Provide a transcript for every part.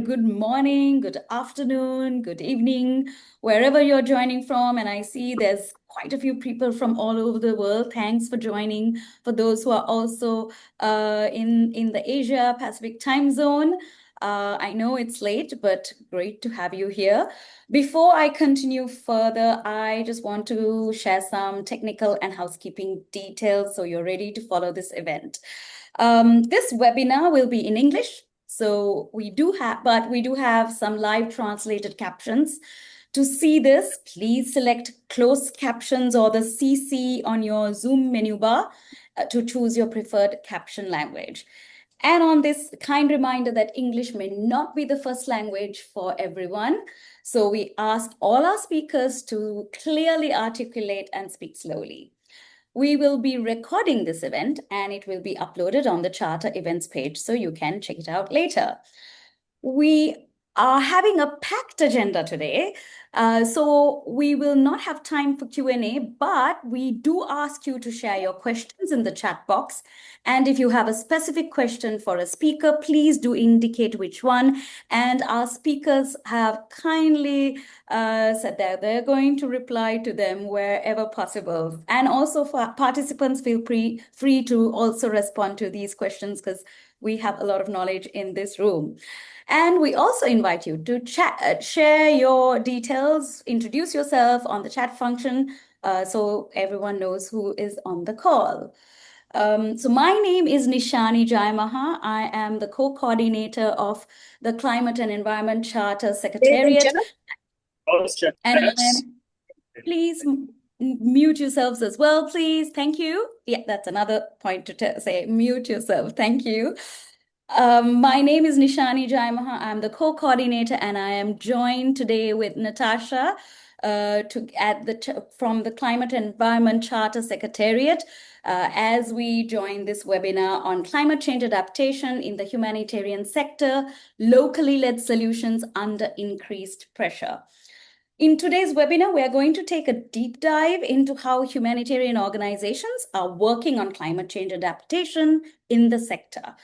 good morning, good afternoon, good evening, wherever you're joining from. And I see there's quite a few people from all over the world. Thanks for joining. For those who are also in the Asia Pacific time zone, I know it's late, but great to have you here. Before I continue further, I just want to share some technical and housekeeping details so you're ready to follow this event. This webinar will be in English, so we do have some live translated captions. To see this, please select closed captions or the CC on your Zoom menu bar to choose your preferred caption language. And on this kind reminder that English may not be the first language for everyone, so we ask all our speakers to clearly articulate and speak slowly. We will be recording this event and it will be uploaded on the Charter events page, so you can check it out later. We are having a packed agenda today, so we will not have time for Q&A, but we do ask you to share your questions in the chat box. And if you have a specific question for a speaker, please do indicate which one. And our speakers have kindly said that they're going to reply to them wherever possible. And also for participants, feel free to also respond to these questions because we have a lot of knowledge in this room. And we also invite you to share your details, introduce yourself on the chat function so everyone knows who is on the call. So my name is Nishani Jayamaha. I am the co-coordinator of the Climate and Environment Charter Secretariat. And please mute yourselves as well, please. Thank you. Yeah, that's another point to say, mute yourself. Thank you. My name is Nishani Jayamaha. I'm the co-coordinator and I am joined today with Natasha from the Climate and Environment Charter Secretariat as we join this webinar on climate change adaptation in the humanitarian sector, locally led solutions under increased pressure. In today's webinar, we are going to take a deep dive into how humanitarian organizations are working on climate change adaptation in the sector.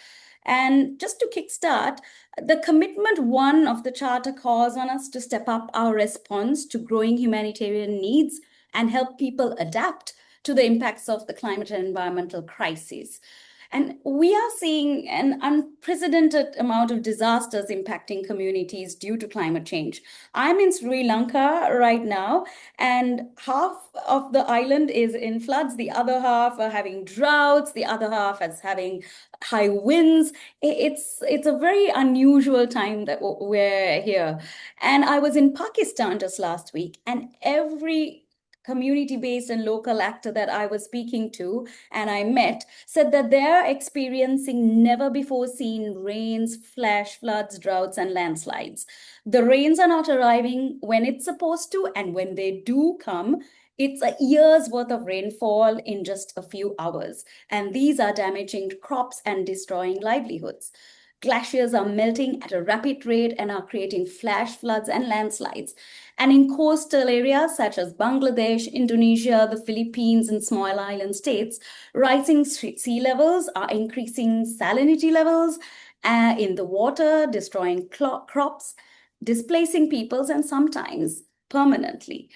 And just to kickstart, the commitment one of the Charter calls on us to step up our response to growing humanitarian needs and help people adapt to the impacts of the climate and environmental crisis. And we are seeing an unprecedented amount of disasters impacting communities due to climate change. I'm in Sri Lanka right now, and half of the island is in floods. The other half are having droughts. The other half is having high winds. It's a very unusual time that we're here. And I was in Pakistan just last week, and every community-based and local actor that I was speaking to and I met said that they're experiencing never before seen rains, flash floods, droughts, and landslides. The rains are not arriving when it's supposed to, and when they do come, it's a year's worth of rainfall in just a few hours. And these are damaging crops and destroying livelihoods. Glaciers are melting at a rapid rate and are creating flash floods and landslides. And in coastal areas such as Bangladesh, Indonesia, the Philippines, and small island states, rising sea levels are increasing salinity levels in the water, destroying crops, displacing peoples, and sometimes permanently.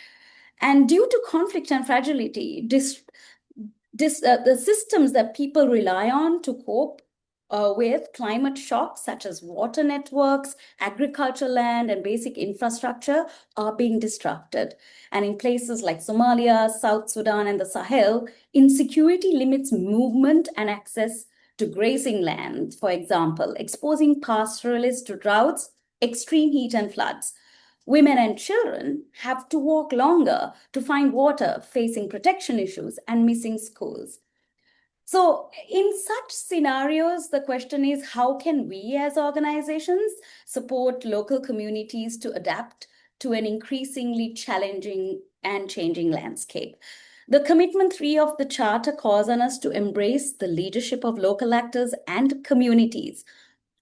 And due to conflict and fragility, the systems that people rely on to cope with climate shocks such as water networks, agricultural land, and basic infrastructure are being disrupted. And in places like Somalia, South Sudan, and the Sahel, insecurity limits movement and access to grazing land, for example, exposing pastoralists to droughts, extreme heat, and floods. Women and children have to walk longer to find water, facing protection issues and missing schools. So in such scenarios, the question is, how can we as organizations support local communities to adapt to an increasingly challenging and changing landscape? The commitment 3 of the Charter calls on us to embrace the leadership of local actors and communities.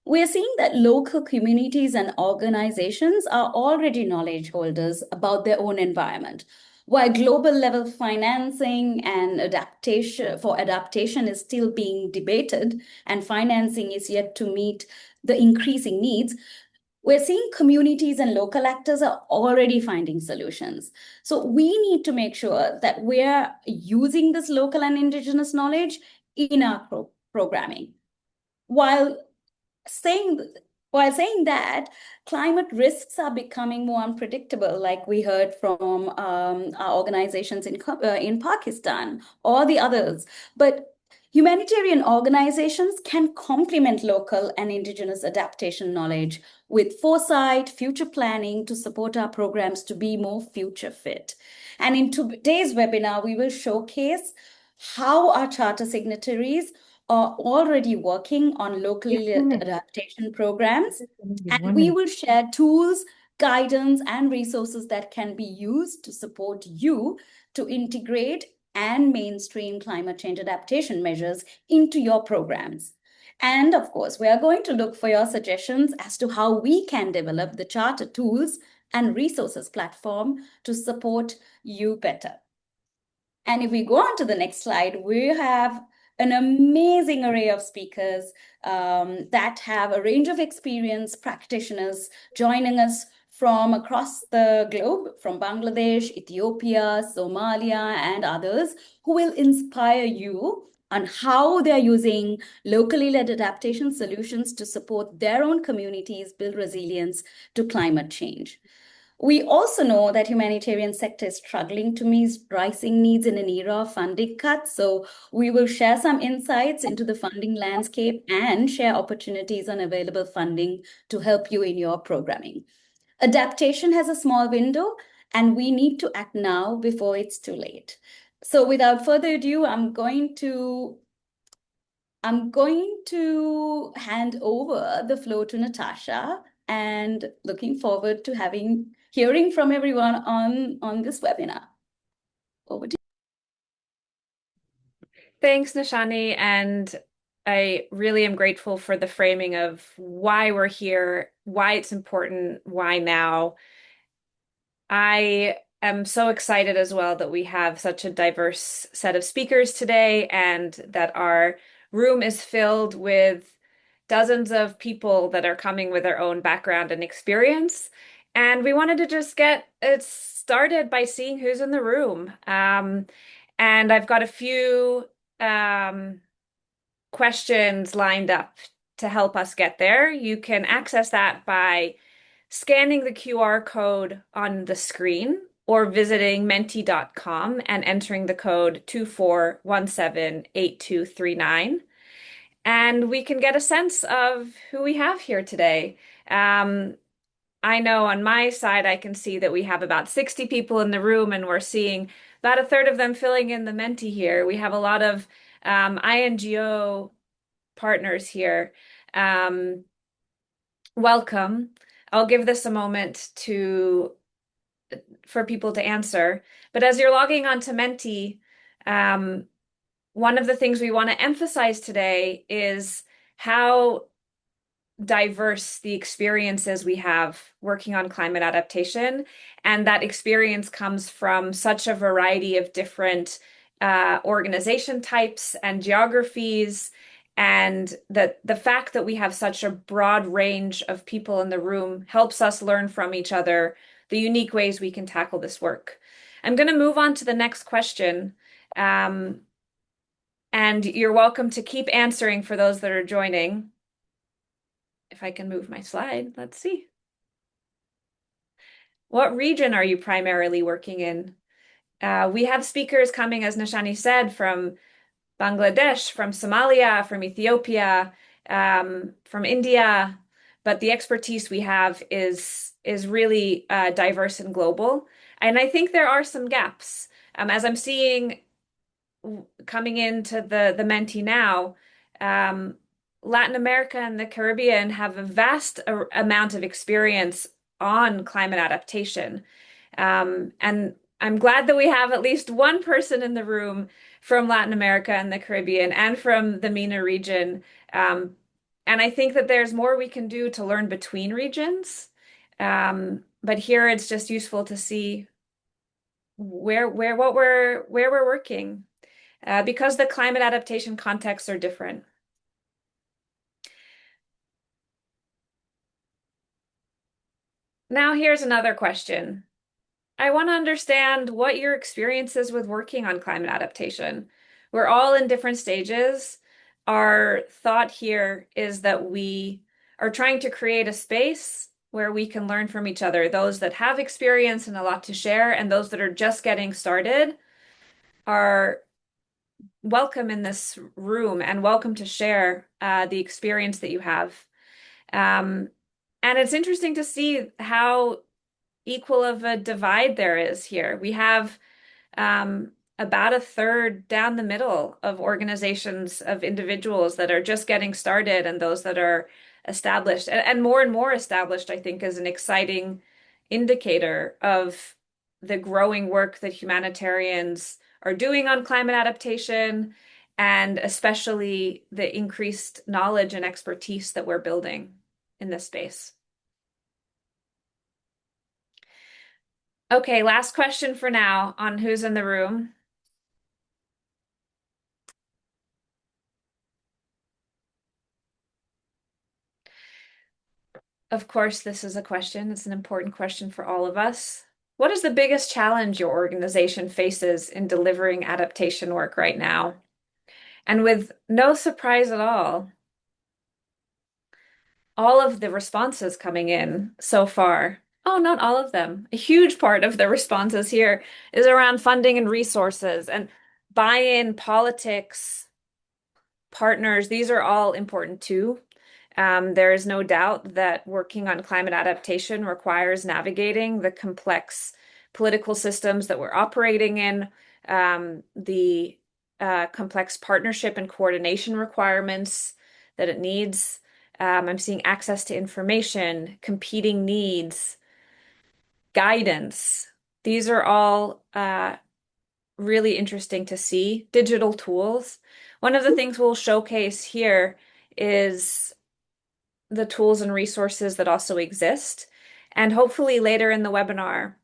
We're seeing that local communities and organizations are already knowledge holders about their own environment. While global level financing and adaptation is still being debated and financing is yet to meet the increasing needs, we're seeing communities and local actors are already finding solutions. So we need to make sure that we're using this local and indigenous knowledge in our programming. While saying saying that, climate risks are becoming more unpredictable, like we heard from our organizations in Pakistan or the others. But humanitarian organizations can complement local and indigenous adaptation knowledge with foresight, future planning to support our programs to be more future fit. And in today's webinar, we will showcase how our charter signatories are already working on locally led adaptation programs. And we will share tools, guidance, and resources that can be used to support you to integrate and mainstream climate change adaptation measures into your programs. And of course, we are going to look for your suggestions as to how we can develop the charter tools and resources platform to support you better. And if we go on to the next slide, we have an amazing array of speakers that have a range of experience, practitioners joining us from across the globe, from Bangladesh, Ethiopia, Somalia, and others, who will inspire you on how they're using locally led adaptation solutions to support their own communities, build resilience to climate change. We also know that humanitarian sector is struggling to meet rising needs in an era of funding cuts. So we will share some insights into the funding landscape and share opportunities on available funding to help you in your programming. Adaptation has a small window, and we need to act now before it's too late. So without further ado, I'm going to hand over the floor to Natasha, and looking forward to hearing from everyone on this webinar. Over to you. Thanks, Nishani. And I really am grateful for the framing of why we're here, why it's important, why now. I am so excited as well that we have such a diverse set of speakers today and that our room is filled with dozens of people that are coming with their own background and experience. And we wanted to just get it started by seeing who's in the room. And I've got a few questions lined up to help us get there. You can access that by scanning the QR code on the screen or visiting menti.com and entering the code 24178239. And we can get a sense of who we have here today. I know on my side, I can see that we have about 60 people in the room, and we're seeing about a third of them filling in the Menti here. We have a lot of INGO partners here. Welcome. I'll give this a moment for people to answer. But as you're logging on to Menti, one of the things we want to emphasize today is how diverse the experiences we have working on climate adaptation. And that experience comes from such a variety of different organization types and geographies. And that the fact that we have such a broad range of people in the room helps us learn from each other the unique ways we can tackle this work. I'm going to move on to the next question. And you're welcome to keep answering for those that are joining. If I can move my slide, let's see. What region are you primarily working in? We have speakers coming, as Nishani said, from Bangladesh, from Somalia, from Ethiopia, from India, but the expertise we have is really diverse and global. And I think there are some gaps. As I'm seeing coming into the Menti now, Latin America and the Caribbean have a vast amount of experience on climate adaptation. And I'm glad that we have at least one person in the room from Latin America and the Caribbean and from the MENA region. And I think that there's more we can do to learn between regions. But here it's just useful to see where we're working, because the climate adaptation contexts are different. Now here's another question. I want to understand what your experience is with working on climate adaptation. We're all in different stages. Our thought here is that we are trying to create a space where we can learn from each other, those that have experience and a lot to share, and those that are just getting started are welcome in this room and welcome to share the experience that you have. Um, and it's interesting to see how equal of a divide there is here. We have about a third down the middle of organizations, of individuals that are just getting started and those that are established. And more established, I think, is an exciting indicator of the growing work that humanitarians are doing on climate adaptation, and especially the increased knowledge and expertise that we're building in this space. Okay, last question for now on who's in the room. Of course, this is a question. It's an important question for all of us. What is the biggest challenge your organization faces in delivering adaptation work right now? And with no surprise at all of the responses coming in so far, oh, not all of them. A huge part of the responses here is around funding and resources and buy-in, politics, partners. These are all important too. There is no doubt that working on climate adaptation requires navigating the complex political systems that we're operating in, the complex partnership and coordination requirements that it needs. I'm seeing access to information, competing needs, guidance. These are all really interesting to see. Digital tools. One of the things we'll showcase here is the tools and resources that also exist. And hopefully later in the webinar,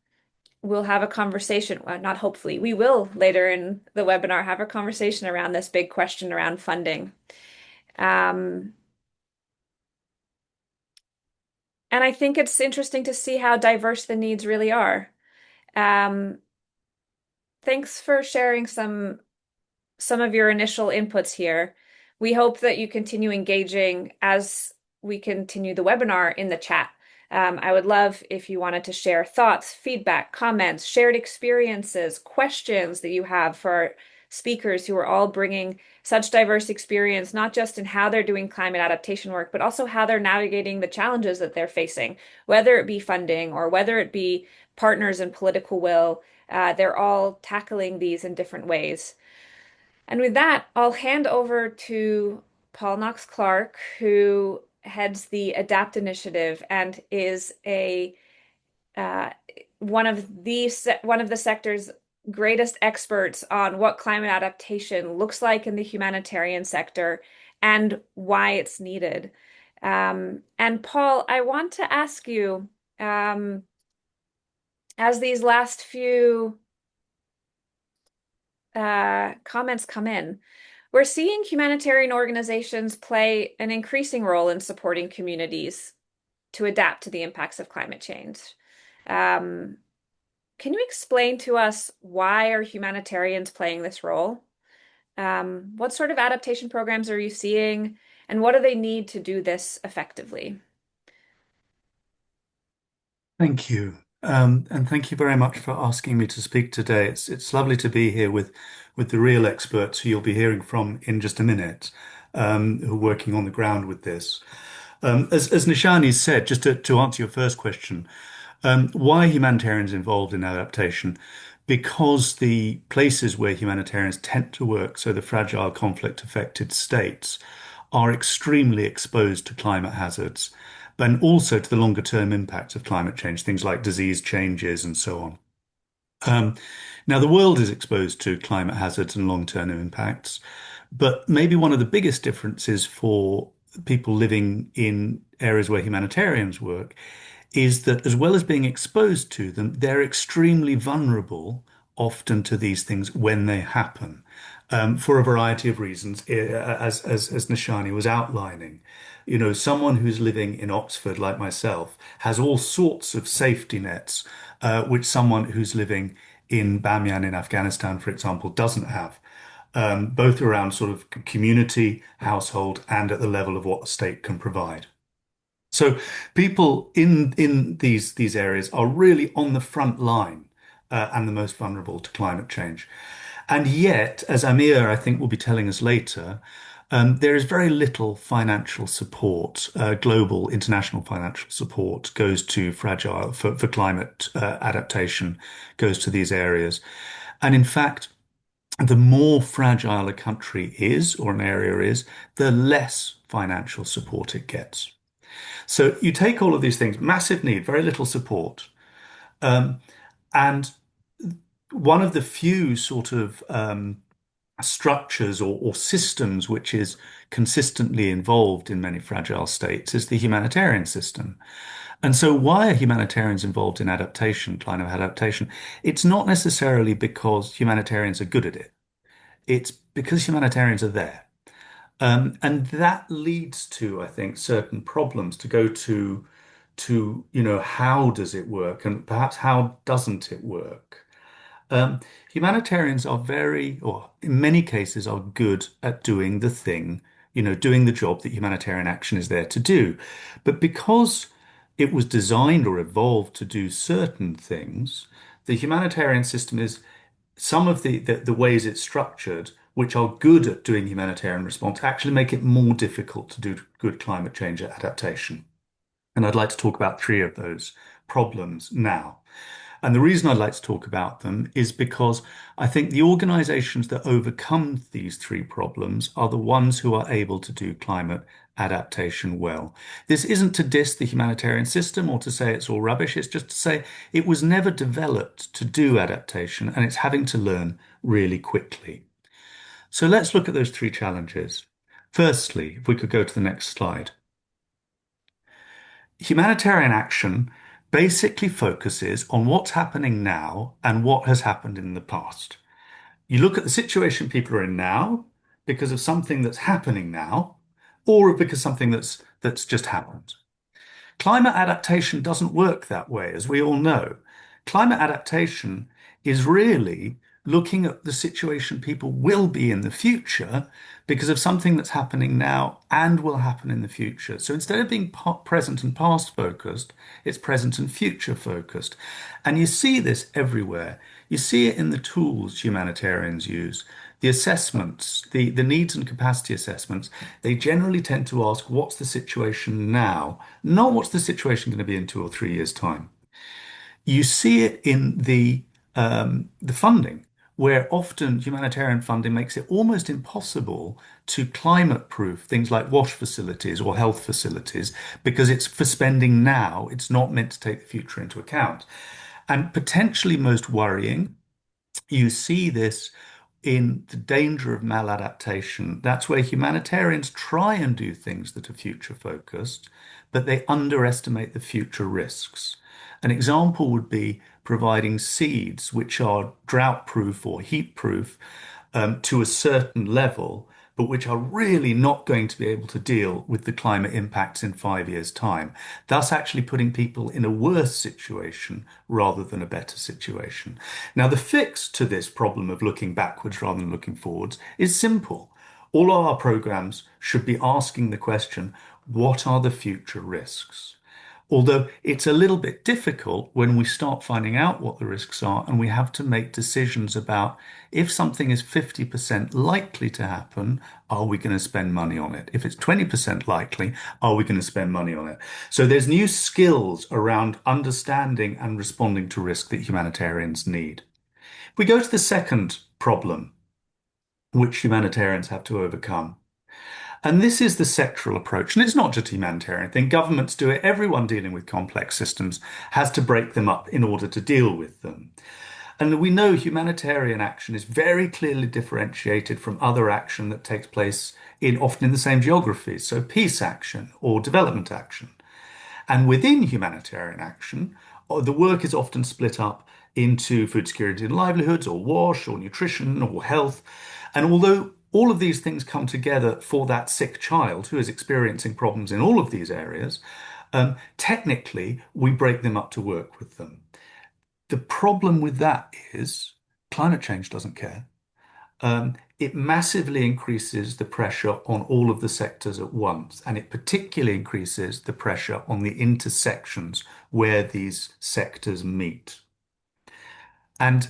we'll have a conversation. Well, not hopefully, we will later in the webinar have a conversation around this big question around funding. And I think it's interesting to see how diverse the needs really are. Um, Thanks for sharing some of your initial inputs here. We hope that you continue engaging as we continue the webinar in the chat. I would love if you wanted to share thoughts, feedback, comments, shared experiences, questions that you have for our speakers who are all bringing such diverse experience, not just in how they're doing climate adaptation work, but also how they're navigating the challenges that they're facing, whether it be funding or whether it be partners and political will. They're all tackling these in different ways. And with that, I'll hand over to Paul Knox Clarke, who heads the ADAPT initiative and is a uh, one of the sector's greatest experts on what climate adaptation looks like in the humanitarian sector and why it's needed. And Paul, I want to ask you, as these last few comments come in, we're seeing humanitarian organizations play an increasing role in supporting communities to adapt to the impacts of climate change. Um, can you explain to us why are humanitarians playing this role? What sort of adaptation programs are you seeing, and what do they need to do this effectively? Thank you. And thank you very much for asking me to speak today. It's lovely to be here with the real experts who you'll be hearing from in just a minute, who are working on the ground with this. As Nishani said, just to answer your first question, why are humanitarians involved in adaptation? Because the places where humanitarians tend to work, so the fragile conflict-affected states, are extremely exposed to climate hazards, but also to the longer term impacts of climate change, things like disease changes and so on. Now, the world is exposed to climate hazards and long-term impacts, but maybe one of the biggest differences for people living in areas where humanitarians work is that as well as being exposed to them, they're extremely vulnerable often to these things when they happen. for a variety of reasons, as Nishani was outlining. You know, someone who's living in Oxford, like myself, has all sorts of safety nets, which someone who's living in Bamyan in Afghanistan, for example, doesn't have. Both around sort of community, household, and at the level of what the state can provide. So people in these areas are really on the front line and the most vulnerable to climate change. And yet, as Amir, I think, will be telling us later, there is very little financial support, global international financial support goes to fragile for climate adaptation, goes to these areas. And in fact, the more fragile a country is or an area is, the less financial support it gets. So you take all of these things, massive need, very little support. Um, and one of the few sort of structures or systems which is consistently involved in many fragile states is the humanitarian system. And so why are humanitarians involved in adaptation, climate adaptation? It's not necessarily because humanitarians are good at it. It's because humanitarians are there. And that leads to, I think, certain problems to go to, you know, how does it work and perhaps how doesn't it work? Um, Humanitarians are very, or in many cases, are good at doing the thing, you know, doing the job that humanitarian action is there to do. But because it was designed or evolved to do certain things, the humanitarian system is some of the ways it's structured, which are good at doing humanitarian response, actually make it more difficult to do good climate change adaptation. And I'd like to talk about three of those problems now. And the reason I'd like to talk about them is because I think the organizations that overcome these three problems are the ones who are able to do climate adaptation well. This isn't to diss the humanitarian system or to say it's all rubbish. It's just to say it was never developed to do adaptation and it's having to learn really quickly. So let's look at those three challenges. Firstly, if we could go to the next slide. Humanitarian action basically focuses on what's happening now and what has happened in the past. You look at the situation people are in now because of something that's happening now, or because something that's just happened. Climate adaptation doesn't work that way, as we all know. Climate adaptation is really looking at the situation people will be in the future because of something that's happening now and will happen in the future. So instead of being present and past focused, it's present and future focused. And you see this everywhere. You see it in the tools humanitarians use, the assessments, the needs and capacity assessments. They generally tend to ask, what's the situation now? Not what's the situation going to be in 2 or 3 years' time. You see it in the funding, where often humanitarian funding makes it almost impossible to climate proof things like wash facilities or health facilities because it's for spending now. It's not meant to take the future into account. And potentially most worrying, you see this in the danger of maladaptation. That's where humanitarians try and do things that are future focused, but they underestimate the future risks. An example would be providing seeds which are drought proof or heat proof to a certain level, but which are really not going to be able to deal with the climate impacts in 5 years' time, thus actually putting people in a worse situation rather than a better situation. Now, the fix to this problem of looking backwards rather than looking forwards is simple. All our programs should be asking the question, what are the future risks? Although it's a little bit difficult when we start finding out what the risks are and we have to make decisions about if something is 50% likely to happen, are we going to spend money on it? If it's 20% likely, are we going to spend money on it? So there's new skills around understanding and responding to risk that humanitarians need. If we go to the second problem, which humanitarians have to overcome, and this is the sectoral approach. And it's not just a humanitarian thing. Governments do it. Everyone dealing with complex systems has to break them up in order to deal with them. And we know humanitarian action is very clearly differentiated from other action that takes place often in the same geographies. So peace action or development action. And within humanitarian action, the work is often split up into food security and livelihoods, or WASH, or nutrition, or health. And although all of these things come together for that sick child who is experiencing problems in all of these areas, technically we break them up to work with them. The problem with that is climate change doesn't care. It massively increases the pressure on all of the sectors at once, and it particularly increases the pressure on the intersections where these sectors meet. And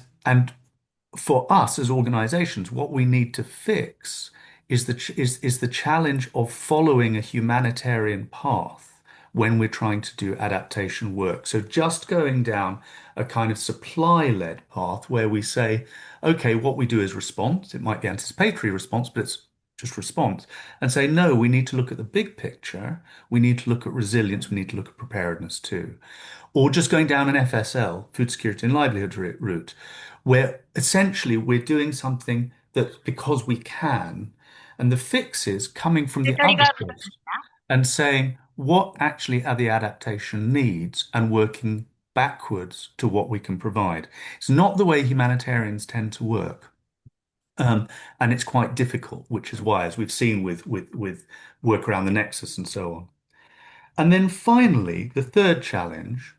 for us as organizations, what we need to fix is the challenge of following a humanitarian path when we're trying to do adaptation work. So just going down a kind of supply-led path where we say, okay, what we do is response. It might be anticipatory response, but it's just response. And say, no, we need to look at the big picture. We need to look at resilience. We need to look at preparedness too. Or just going down an FSL, food security and livelihood route, where essentially we're doing something that because we can, and the fix is coming from the other place and saying what actually are the adaptation needs and working backwards to what we can provide. It's not the way humanitarians tend to work. And it's quite difficult, which is why, as we've seen with work around the nexus and so on. And then finally, the third challenge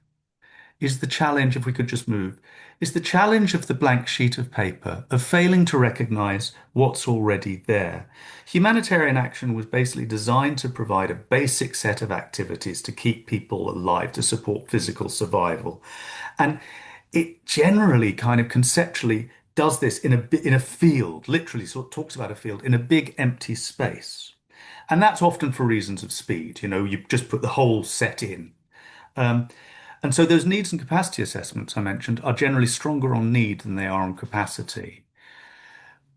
is the challenge, if we could just move, is the challenge of the blank sheet of paper, of failing to recognize what's already there. Humanitarian action was basically designed to provide a basic set of activities to keep people alive, to support physical survival. And it generally kind of conceptually does this in a field, literally sort of talks about a field in a big empty space. And that's often for reasons of speed. You just put the whole set in. Um, and so those needs and capacity assessments I mentioned are generally stronger on need than they are on capacity.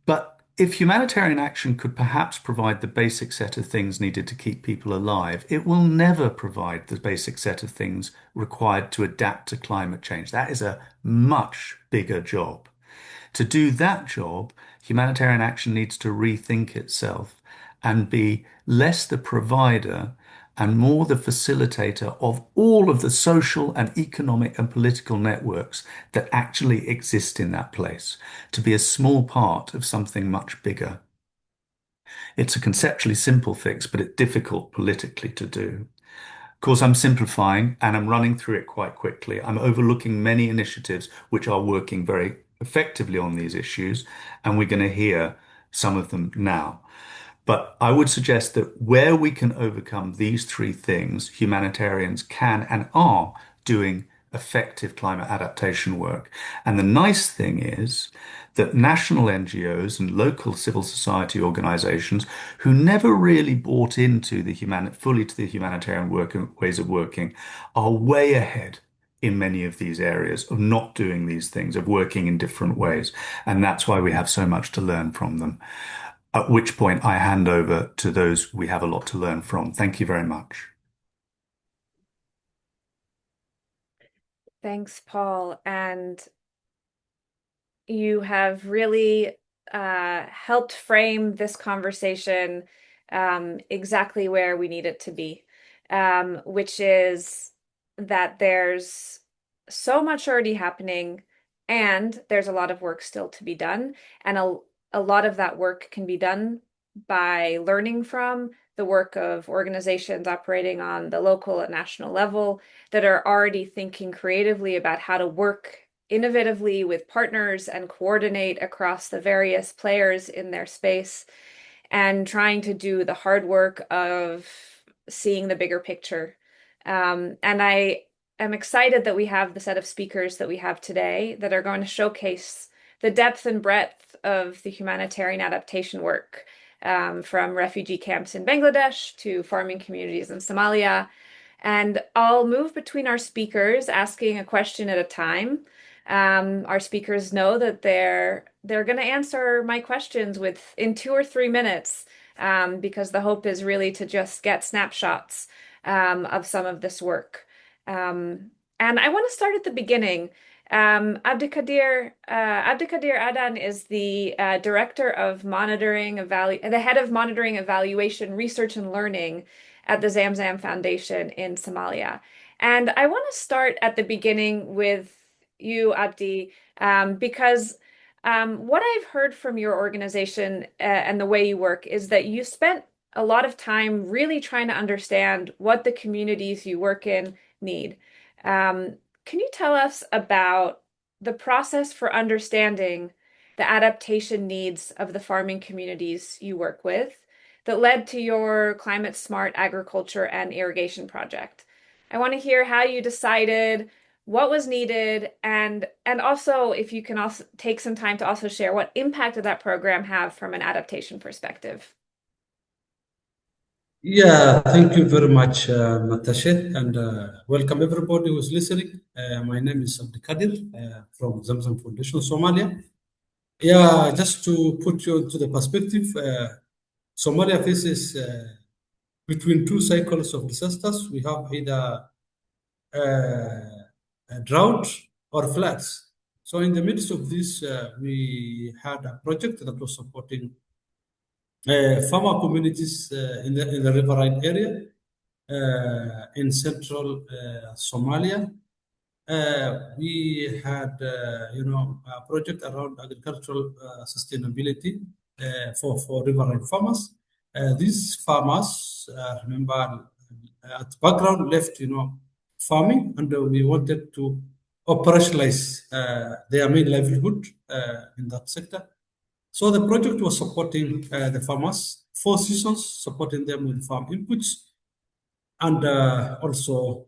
But if humanitarian action could perhaps provide the basic set of things needed to keep people alive, it will never provide the basic set of things required to adapt to climate change. That is a much bigger job. To do that job, humanitarian action needs to rethink itself and be less the provider and more the facilitator of all of the social and economic and political networks that actually exist in that place, to be a small part of something much bigger. It's a conceptually simple fix, but it's difficult politically to do. Of course, I'm simplifying and I'm running through it quite quickly. I'm overlooking many initiatives which are working very effectively on these issues, and we're going to hear some of them now. But I would suggest that where we can overcome these three things, humanitarians can and are doing effective climate adaptation work. And the nice thing is that national NGOs and local civil society organizations who never really bought into fully to the humanitarian ways of working are way ahead in many of these areas of not doing these things, of working in different ways. And that's why we have so much to learn from them. At which point I hand over to those we have a lot to learn from. Thank you very much. Thanks, Paul. And you have really helped frame this conversation exactly where we need it to be, which is that there's so much already happening and there's a lot of work still to be done. And a lot of that work can be done by learning from the work of organizations operating on the local and national level that are already thinking creatively about how to work innovatively with partners and coordinate across the various players in their space and trying to do the hard work of seeing the bigger picture. And I am excited that we have the set of speakers that we have today that are going to showcase the depth and breadth of the humanitarian adaptation work, from refugee camps in Bangladesh to farming communities in Somalia. And I'll move between our speakers, asking a question at a time. Our speakers know that they're going to answer my questions in 2 or 3 minutes, because the hope is really to just get snapshots of some of this work. And I want to start at the beginning. Abdikadir Adan is the director of the head of monitoring, evaluation, research, and learning at the Zamzam Foundation in Somalia. And I want to start at the beginning with you, Abdi, because what I've heard from your organization and the way you work is that you spent a lot of time really trying to understand what the communities you work in need. Can you tell us about the process for understanding the adaptation needs of the farming communities you work with that led to your climate smart agriculture and irrigation project? I want to hear how you decided what was needed and also if you can also take some time to also share what impact did that program have from an adaptation perspective. Yeah, thank you very much, Natasha, and welcome everybody who's listening. My name is Abdi Kadir from Zamzam Foundation, Somalia. Yeah, just to put you into the perspective, Somalia faces between two cycles of disasters. We have either a drought or floods. So in the midst of this, we had a project that was supporting farmer communities in the riverine area in central Somalia. We had, a project around agricultural sustainability for riverine farmers. These farmers, remember, at background left, farming, and we wanted to operationalize their main livelihood in that sector. So the project was supporting the farmers, 4 seasons, supporting them with farm inputs, and also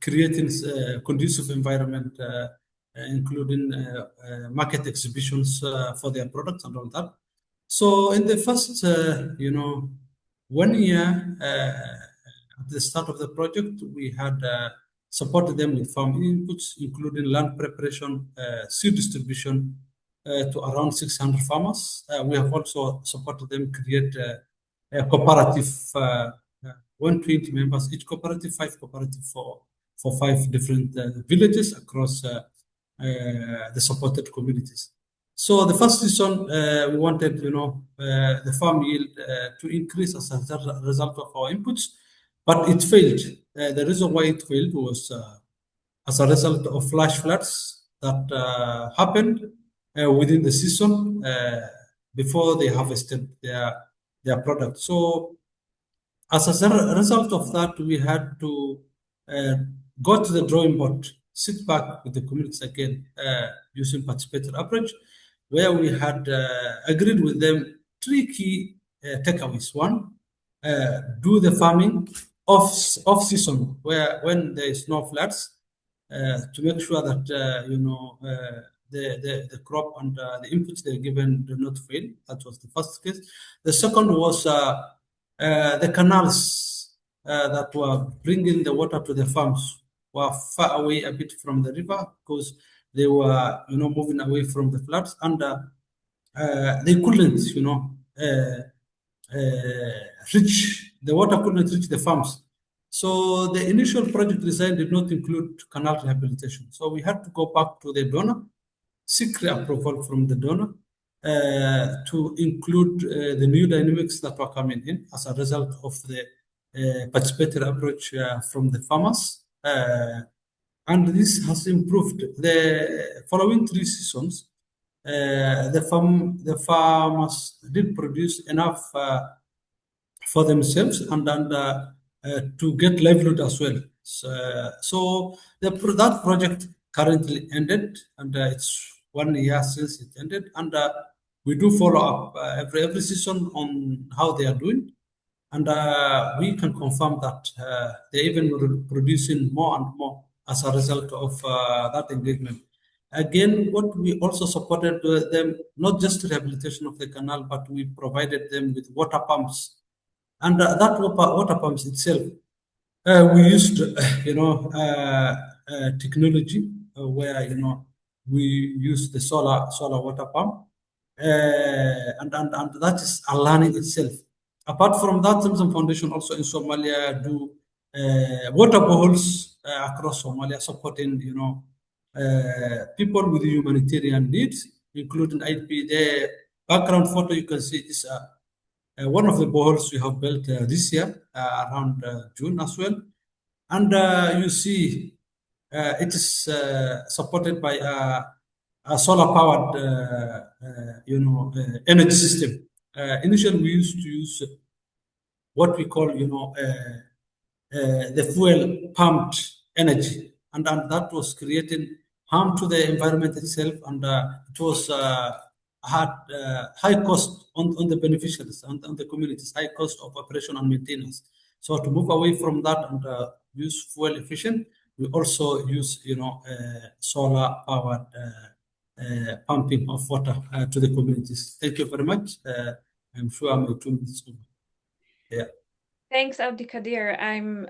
creating a conducive environment, including market exhibitions for their products and all that. So in the first, 1 year, at the start of the project, we had supported them with farm inputs, including land preparation, seed distribution to around 600 farmers. We have also supported them create a cooperative, 120 members, each cooperative, 5 cooperative for 5 different villages across the supported communities. So the first season, we wanted, the farm yield to increase as a result of our inputs, but it failed. The reason why it failed was as a result of flash floods that happened within the season before they harvested their product. So as a result of that, we had to go to the drawing board, sit back with the communities again using participator approach, where we had agreed with them 3 key takeaways. One, do the farming off season, where when there is no floods, to make sure that the crop and the inputs they're given do not fail. That was the first case. The second was the canals that were bringing the water to the farms were far away a bit from the river because they were, moving away from the floods, and they couldn't, reach the water couldn't reach the farms. So the initial project design did not include canal rehabilitation. So we had to go back to the donor, seek approval from the donor to include the new dynamics that were coming in as a result of the participatory approach from the farmers. And this has improved. The following 3 seasons, the farmers did produce enough for themselves and to get livelihood as well. So that project currently ended, and it's 1 year since it ended, and we do follow up every season on how they are doing, and we can confirm that they're even producing more and more as a result of that engagement. Again, what we also supported them, not just rehabilitation of the canal, but we provided them with water pumps. And that water pumps itself, we used, technology where, we use the solar water pump, and that is a learning itself. Apart from that, Zamzam Foundation also in Somalia do water boreholes across Somalia, supporting, people with humanitarian needs, including IDP. The background photo you can see is one of the boreholes we have built this year around June as well. And you see, it is supported by a solar-powered, energy system. Initially, we used to use what we call, the fuel pumped energy, and that was creating harm to the environment itself, and it was had high cost on the beneficiaries and on the communities, high cost of operation and maintenance. So to move away from that and use fuel efficient, we also use solar powered pumping of water to the communities. Thank you very much. I'm sure I'm 2 minutes over. Yeah. Thanks, Abdi Kadir. I'm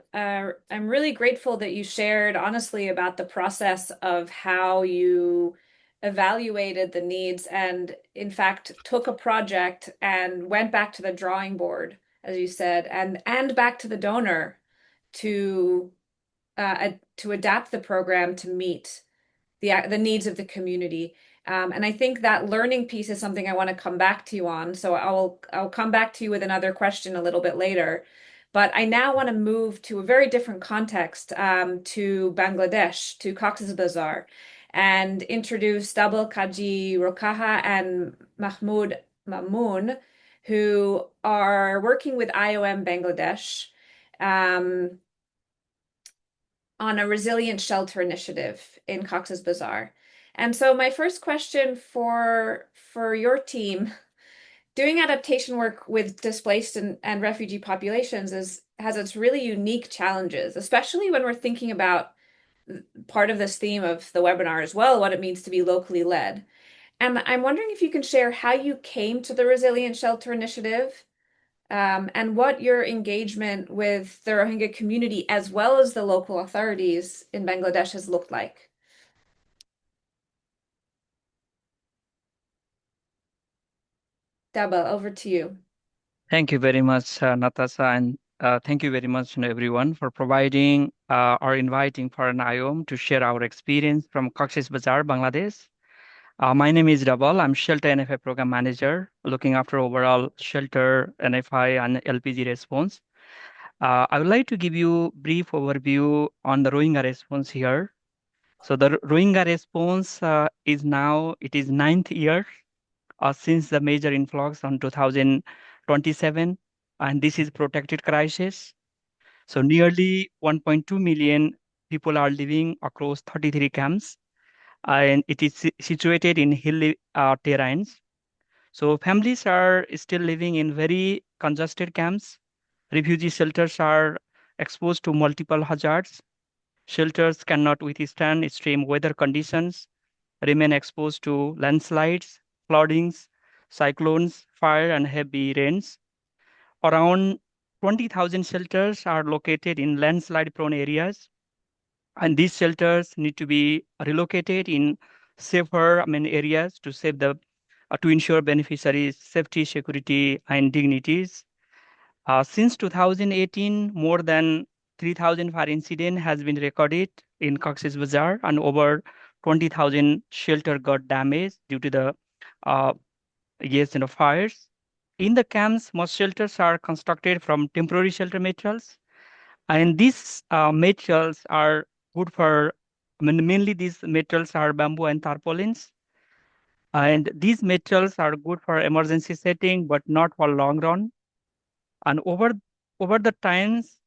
really grateful that you shared honestly about the process of how you evaluated the needs and in fact took a project and went back to the drawing board, as you said, and back to the donor to adapt the program to meet the needs of the community. And I think that learning piece is something I want to come back to you on. So I'll come back to you with another question a little bit later. But I now want to move to a very different context, to Bangladesh, to Cox's Bazar, and introduce Double Kaji Rokaha and Mahmoud Mamoon, who are working with IOM Bangladesh on a resilient shelter initiative in Cox's Bazar. And so my first question for your team, doing adaptation work with displaced and refugee populations has its really unique challenges, especially when we're thinking about part of this theme of the webinar as well, what it means to be locally led. And I'm wondering if you can share how you came to the Resilient Shelter Initiative, and what your engagement with the Rohingya community as well as the local authorities in Bangladesh has looked like. Daba, over to you. Thank you very much, Natasha, and thank you very much, everyone, for providing or inviting for an IOM to share our experience from Cox's Bazar, Bangladesh. My name is Rabal. I'm Shelter NFI Program Manager, looking after overall shelter, NFI, and LPG response. I would like to give you a brief overview on the Rohingya response here. So the Rohingya response is now, it is 9th year since the major influx on 2027, and this is protected crisis. So nearly 1.2 million people are living across 33 camps, and it is situated in hilly terrains. So families are still living in very congested camps. Refugee shelters are exposed to multiple hazards. Shelters cannot withstand extreme weather conditions, remain exposed to landslides, floodings, cyclones, fire, and heavy rains. Around 20,000 shelters are located in landslide-prone areas, and these shelters need to be relocated in safer areas to save to ensure beneficiaries' safety, security, and dignities. Since 2018, more than 3,000 fire incident has been recorded in Cox's Bazar, and over 20,000 shelter got damaged due to the fires. In the camps, most shelters are constructed from temporary shelter materials, and these materials are good for, mainly these materials are bamboo and tarpaulins, and these materials are good for emergency setting, but not for long run. And over the times,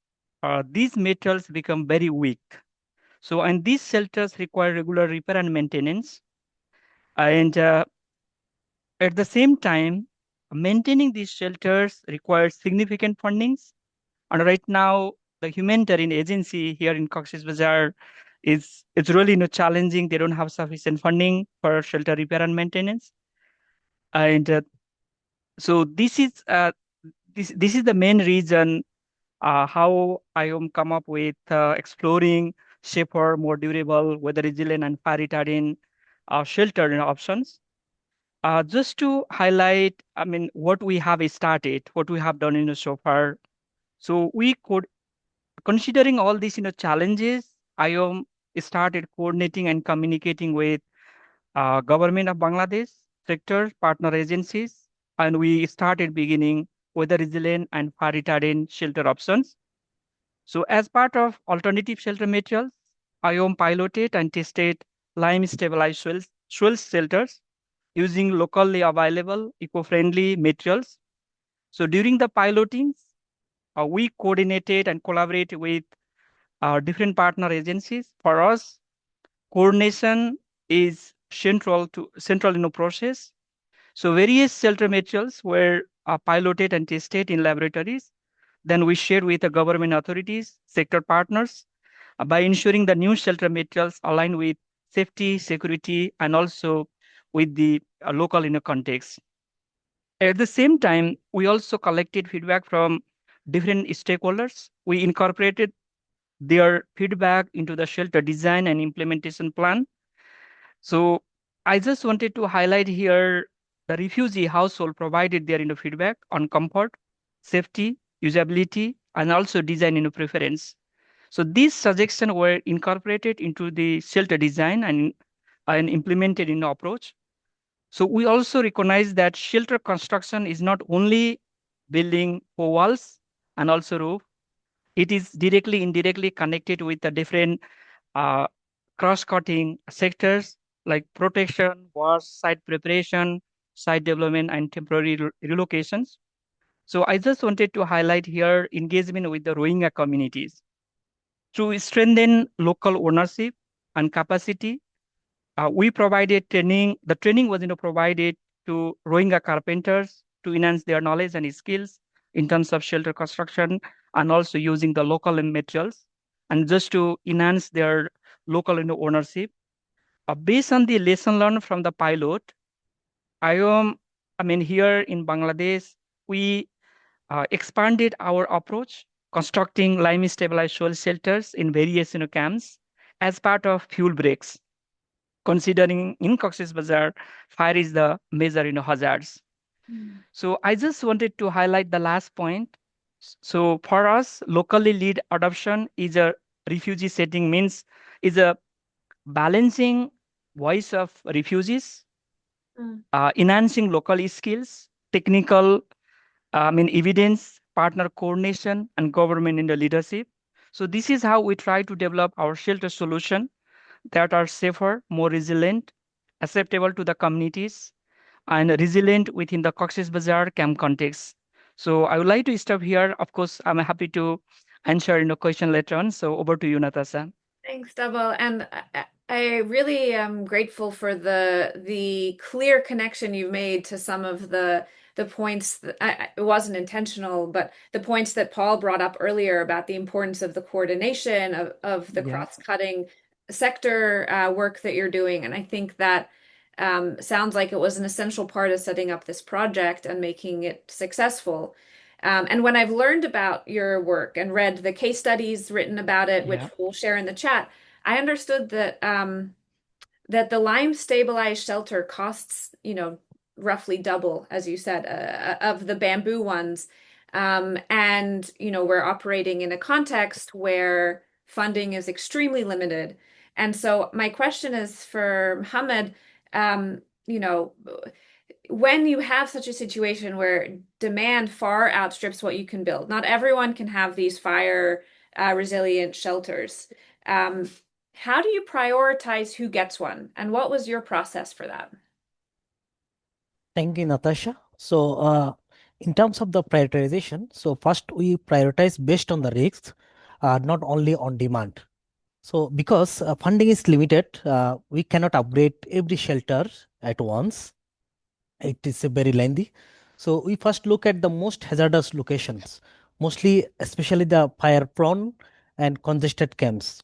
these materials become very weak. So, and these shelters require regular repair and maintenance. And at the same time, maintaining these shelters requires significant fundings. And right now, the humanitarian agency here in Cox's Bazar it's really challenging. They don't have sufficient funding for shelter repair and maintenance. And so this is the main reason how I am come up with exploring safer, more durable, weather resilient, and fire retardant shelter options. Just to highlight, what we have started, what we have done so far. So we could, considering all these challenges, I am started coordinating and communicating with government of Bangladesh, sector partner agencies, and we started beginning weather resilient and fire retardant shelter options. So as part of alternative shelter materials, IOM piloted and tested lime stabilized soil shelters using locally available eco-friendly materials. So during the pilotings, we coordinated and collaborated with different partner agencies. For us, coordination is central in the process. So various shelter materials were piloted and tested in laboratories. Then we shared with the government authorities, sector partners, by ensuring the new shelter materials align with safety, security, and also with the local context. At the same time, we also collected feedback from different stakeholders. We incorporated their feedback into the shelter design and implementation plan. So I just wanted to highlight here the refugee household provided their feedback on comfort, safety, usability, and also design preference. So these suggestions were incorporated into the shelter design and implemented in the approach. So we also recognize that shelter construction is not only building four walls and also roof. It is directly, indirectly connected with the different uh, cross-cutting sectors like protection, was site preparation, site development, and temporary relocations. So I just wanted to highlight here engagement with the Rohingya communities. To strengthen local ownership and capacity, we provided training. The training was provided to Rohingya carpenters to enhance their knowledge and skills in terms of shelter construction and also using the local materials and just to enhance their local ownership. Based on the lesson learned from the pilot, here in Bangladesh, we expanded our approach, constructing lime stabilized soil shelters in various camps as part of fuel breaks. Considering in Cox's Bazar, fire is the major hazards. So I just wanted to highlight the last point. So for us, locally lead adoption is a refugee setting means is a balancing voice of refugees, enhancing local skills, technical, evidence, partner coordination, and government in the leadership. So this is how we try to develop our shelter solution that are safer, more resilient, acceptable to the communities, and resilient within the Cox's Bazar camp context. So I would like to stop here. Of course, I'm happy to answer question later on. So over to you, Natasha. Thanks, Double. And I really am grateful for the clear connection you made to some of the points that it wasn't intentional, but the points that Paul brought up earlier about the importance of the coordination of the cross-cutting sector work that you're doing. And I think that sounds like it was an essential part of setting up this project and making it successful. And when I've learned about your work and read the case studies written about it, which we'll share in the chat, I understood that that the lime stabilized shelter costs, roughly double, as you said, of the bamboo ones. And, we're operating in a context where funding is extremely limited. And so my question is for Mohammed, you know, when you have such a situation where demand far outstrips what you can build, not everyone can have these fire resilient shelters. How do you prioritize who gets one? And what was your process for that? Thank you, Natasha. So, in terms of the prioritization, so first we prioritize based on the risks, not only on demand. So, because funding is limited, we cannot upgrade every shelter at once. It is very lengthy. So, we first look at the most hazardous locations, mostly, especially the fire-prone and congested camps.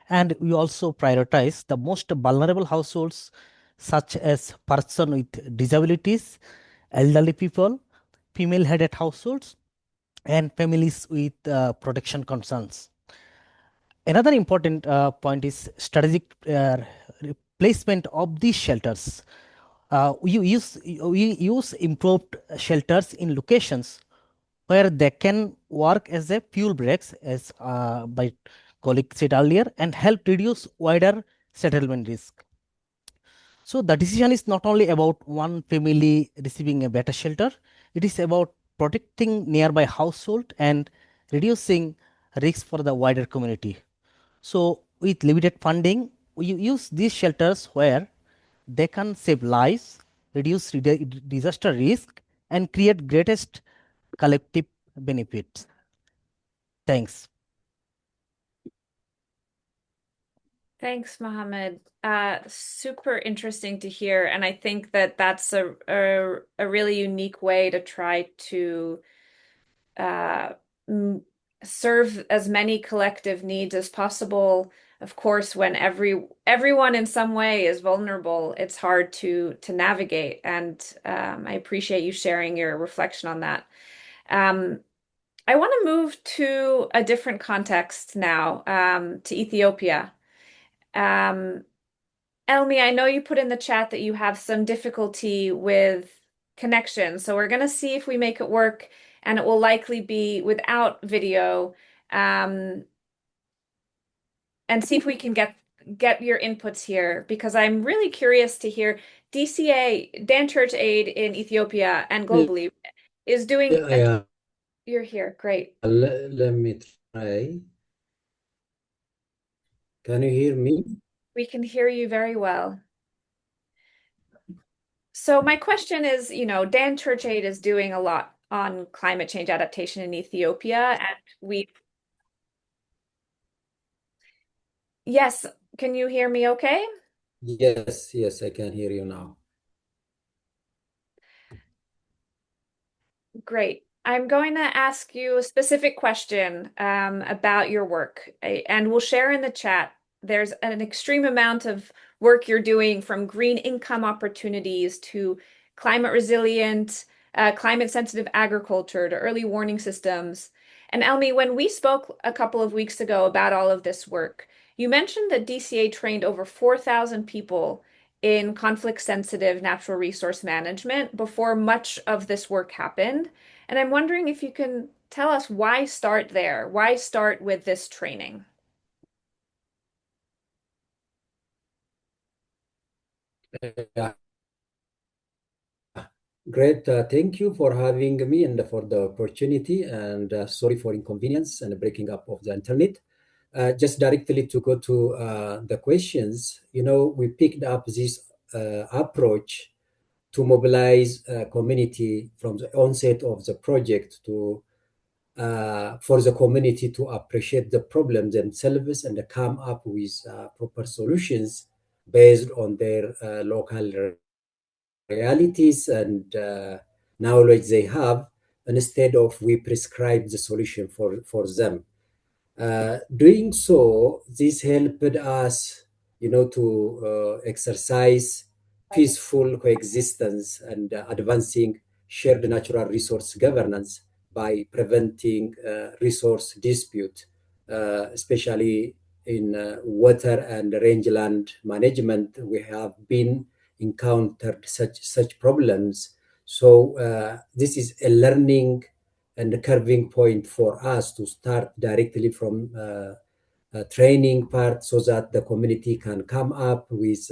And we also prioritize the most vulnerable households, such as person with disabilities, elderly people, female-headed households, and families with protection concerns. Another important point is strategic placement of these shelters. We use improved shelters in locations where they can work as a fuel breaks, as my colleague said earlier, and help reduce wider settlement risk. So the decision is not only about one family receiving a better shelter, it is about protecting nearby household and reducing risks for the wider community. So with limited funding, we use these shelters where they can save lives, reduce disaster risk, and create greatest collective benefits. Thanks. Thanks, Mohammed. Super interesting to hear, and I think that that's a really unique way to try to uh, serve as many collective needs as possible. Of course, when everyone in some way is vulnerable, it's hard to navigate, and I appreciate you sharing your reflection on that. I want to move to a different context now, to Ethiopia. Elmi, I know you put in the chat that you have some difficulty with connection, so we're going to see if we make it work, and it will likely be without video, and see if we can get your inputs here, because I'm really curious to hear DCA, Dan Church Aid in Ethiopia and globally, is doing. Yeah, You're here, great. let me try. Can you hear me? We can hear you very well. So my question is, Dan Church Aid is doing a lot on climate change adaptation in Ethiopia, and yes, can you hear me okay? Yes, I can hear you now. Great. I'm going to ask you a specific question about your work, and we'll share in the chat. There's an extreme amount of work you're doing, from green income opportunities to climate resilient, climate sensitive agriculture to early warning systems. And Elmi, when we spoke a couple of weeks ago about all of this work, you mentioned that DCA trained over 4,000 people in conflict sensitive natural resource management before much of this work happened. And I'm wondering if you can tell us, why start there? Why start with this training? Yeah. Great. Thank you for having me and for the opportunity, and sorry for inconvenience and breaking up of the internet. Just directly to go to the questions, we picked up this approach to mobilize community from the onset of the project to for the community to appreciate the problems themselves and come up with proper solutions based on their local realities and knowledge they have, instead of we prescribe the solution for them. Doing so, this helped us, to exercise peaceful coexistence and advancing shared natural resource governance by preventing resource dispute, especially in water and rangeland management. We have been encountered such problems. So this is a learning and a curving point for us to start directly from training part, so that the community can come up with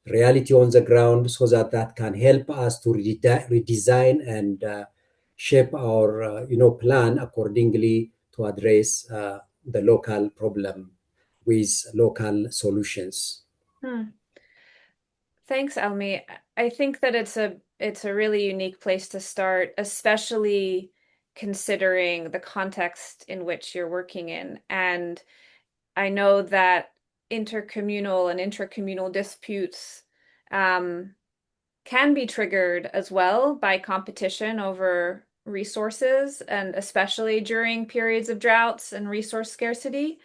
reality on the ground, so that can help us to redesign and shape our plan accordingly to address the local problem with local solutions. Thanks, Elmi. I think that it's a really unique place to start, especially considering the context in which you're working in. And I know that intercommunal and intracommunal disputes can be triggered as well by competition over resources, and especially during periods of droughts and resource scarcity.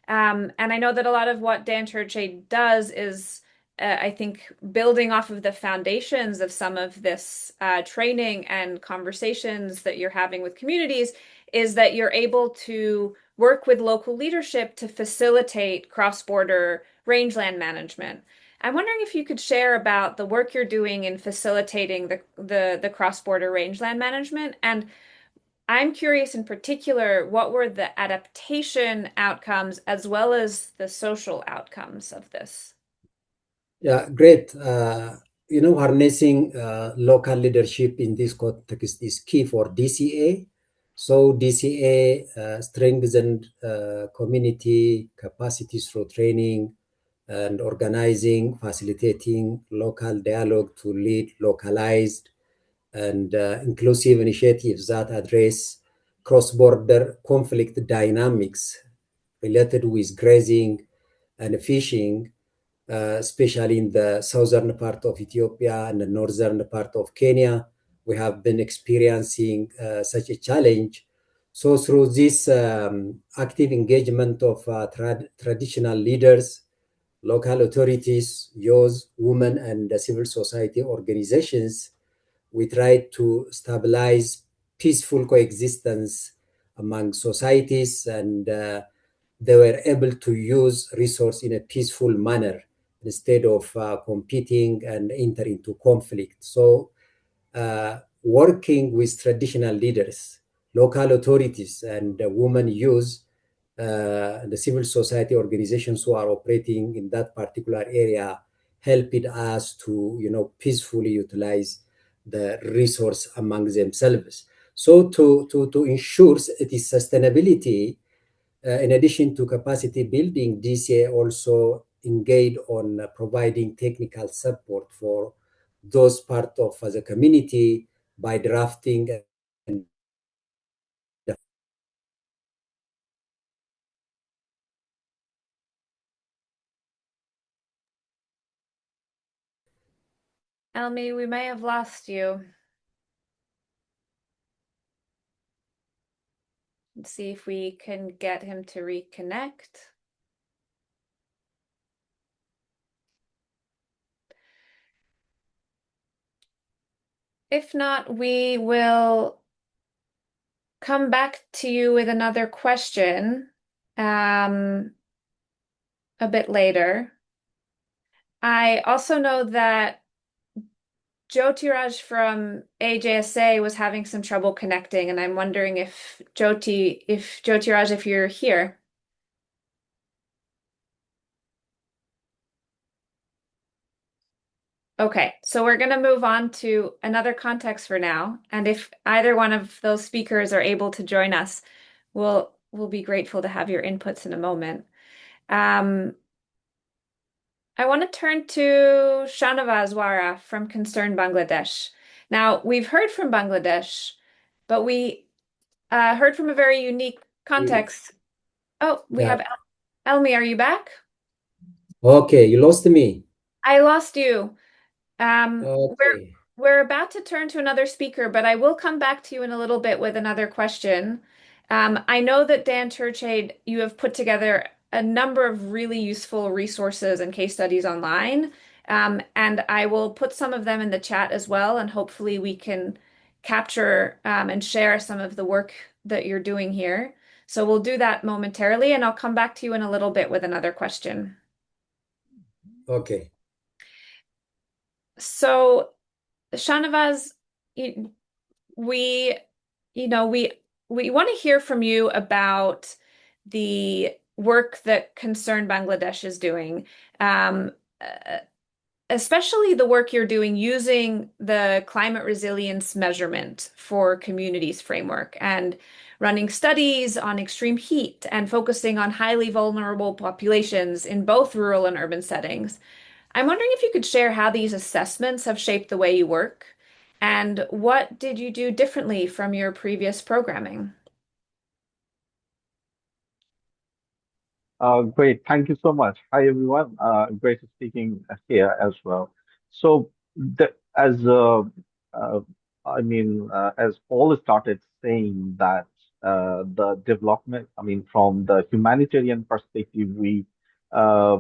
And I know that a lot of what Dan Church Aid does is, I think, building off of the foundations of some of this training and conversations that you're having with communities, is that you're able to work with local leadership to facilitate cross-border rangeland management. I'm wondering if you could share about the work you're doing in facilitating the cross-border rangeland management. And I'm curious in particular, what were the adaptation outcomes as well as the social outcomes of this? Yeah, great. harnessing local leadership in this context is key for DCA. So DCA strengthened community capacities through training and organizing, facilitating local dialogue to lead localized and inclusive initiatives that address cross-border conflict dynamics related with grazing and fishing, especially in the southern part of Ethiopia and the northern part of Kenya. We have been experiencing such a challenge. So through this active engagement of traditional leaders, local authorities, youth, women, and civil society organizations, we try to stabilize peaceful coexistence among societies, and they were able to use resource in a peaceful manner instead of competing and enter into conflict. So working with traditional leaders, local authorities, and women youth, the civil society organizations who are operating in that particular area, helped us to peacefully utilize the resource among themselves. So to ensure its sustainability, in addition to capacity building, DCA also engaged on providing technical support for those part of the community by drafting and Elmi, we may have lost you. Let's see if we can get him to reconnect. If not, we will come back to you with another question a bit later. I also know that Jyotiraj from AJSA was having some trouble connecting, and I'm wondering if Jyotiraj, if you're here. Okay, so we're going to move on to another context for now, and if either one of those speakers are able to join us, we'll be grateful to have your inputs in a moment. I want to turn to Shanavaz Wara from Concern Bangladesh. Now, we've heard from Bangladesh, but we heard from a very unique context. Oh, we yeah. have Elmi, are you back? Okay, you lost me. I lost you. Um, Okay. we're about to turn to another speaker, but I will come back to you in a little bit with another question. I know that Dan Churchade, you have put together a number of really useful resources and case studies online, and I will put some of them in the chat as well, and hopefully we can capture and share some of the work that you're doing here. So we'll do that momentarily, and I'll come back to you in a little bit with another question. Okay. So, Shanavaz, we we want to hear from you about the work that Concern Bangladesh is doing, um, uh, especially the work you're doing using the climate resilience measurement for communities framework and running studies on extreme heat and focusing on highly vulnerable populations in both rural and urban settings. I'm wondering if you could share how these assessments have shaped the way you work, and what did you do differently from your previous programming? Great. Thank you so much. Hi, everyone. Great speaking here as well. So, as uh, as Paul started saying that the development, from the humanitarian perspective, uh,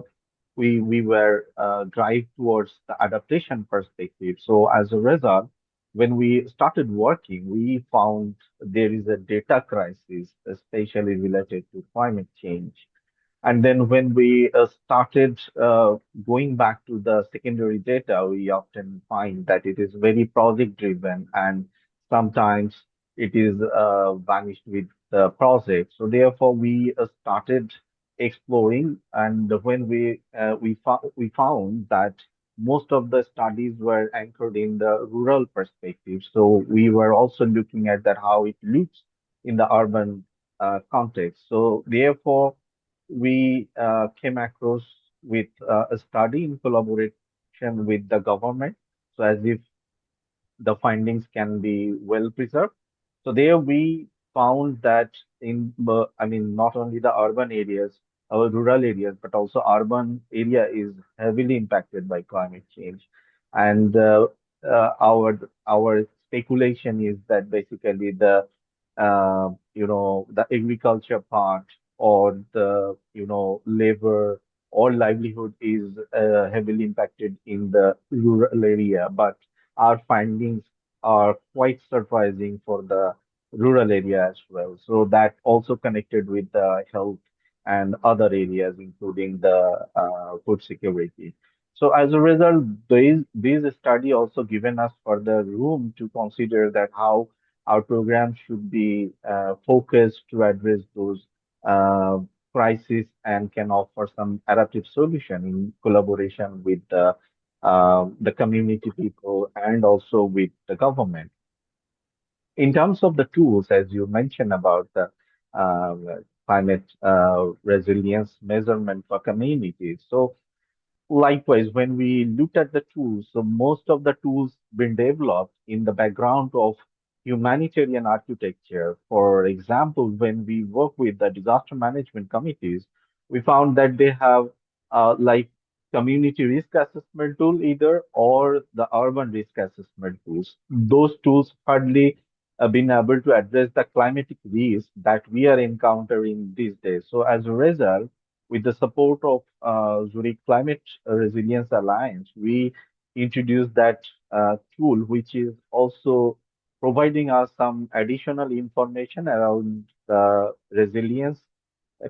we were drive towards the adaptation perspective. So, as a result, when we started working, we found there is a data crisis, especially related to climate change. And then when we started going back to the secondary data, we often find that it is very project driven and sometimes it is vanished with the project. So therefore, we started exploring, and when we found that most of the studies were anchored in the rural perspective. So we were also looking at that how it looks in the urban context. So therefore, we came across with a study in collaboration with the government. So as if the findings can be well preserved. So there we found that I mean, not only the urban areas, our rural areas, but also urban area is heavily impacted by climate change. And our speculation is that basically the agriculture part or the labor or livelihood is heavily impacted in the rural area, but our findings are quite surprising for the rural area as well. So that also connected with the health and other areas, including the food security. So as a result, these study also given us further room to consider that how our program should be focused to address those uh, crises and can offer some adaptive solution in collaboration with the community people and also with the government. In terms of the tools, as you mentioned about the climate resilience measurement for communities. So likewise, when we looked at the tools, so most of the tools been developed in the background of humanitarian architecture. For example, when we work with the disaster management committees, we found that they have like community risk assessment tool either or the urban risk assessment tools. Those tools hardly been able to address the climatic risk that we are encountering these days. So as a result, with the support of Zurich Climate Resilience Alliance, we introduced that tool, which is also providing us some additional information around the resilience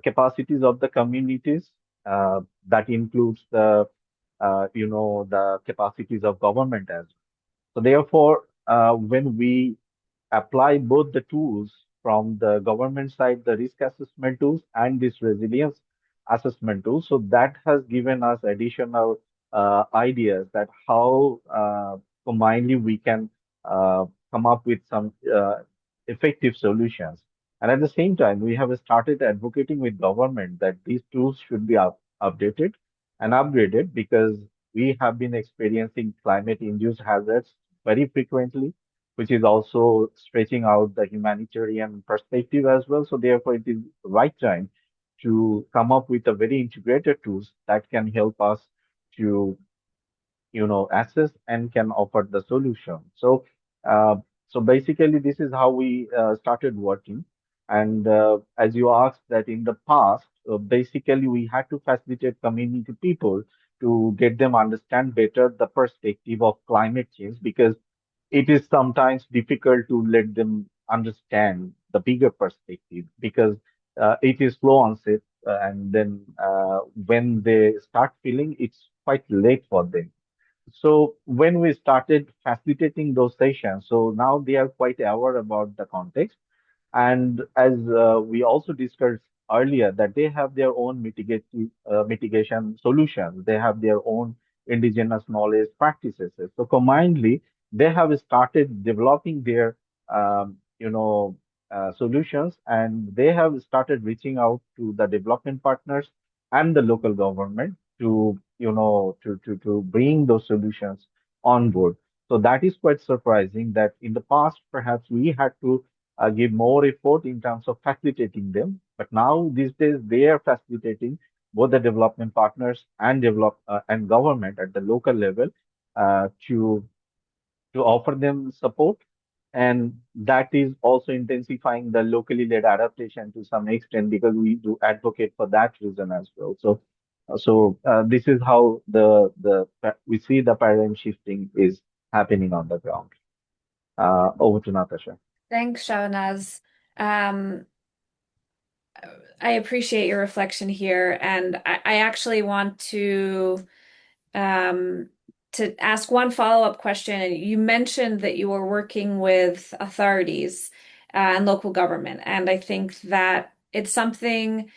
capacities of the communities. That includes the capacities of government as well. So therefore, when we apply both the tools from the government side, the risk assessment tools and this resilience assessment tool. So that has given us additional ideas that how combinedly we can come up with some effective solutions. And at the same time, we have started advocating with government that these tools should be updated and upgraded because we have been experiencing climate-induced hazards very frequently, which is also stretching out the humanitarian perspective as well. So therefore, it is the right time to come up with a very integrated tools that can help us to assess and can offer the solution. Uh, so basically, this is how we started working. And as you asked that in the past, basically we had to facilitate community people to get them understand better the perspective of climate change because it is sometimes difficult to let them understand the bigger perspective because it is slow onset and then when they start feeling it's quite late for them. So when we started facilitating those sessions, so now they are quite aware about the context. And as we also discussed earlier, that they have their own mitigation solutions. They have their own indigenous knowledge practices. So combinedly, they have started developing their, solutions, and they have started reaching out to the development partners and the local government to bring those solutions on board. So that is quite surprising that in the past, perhaps we had to give more effort in terms of facilitating them. But now these days they are facilitating both the development partners and and government at the local level to offer them support. And that is also intensifying the locally led adaptation to some extent because we do advocate for that reason as well. So this is how we see the paradigm shifting is happening on the ground. Over to Natasha. Thanks, Shahnaz. Um, I appreciate your reflection here, and I actually want to ask one follow-up question. And you mentioned that you were working with authorities and local government, and I think that it's something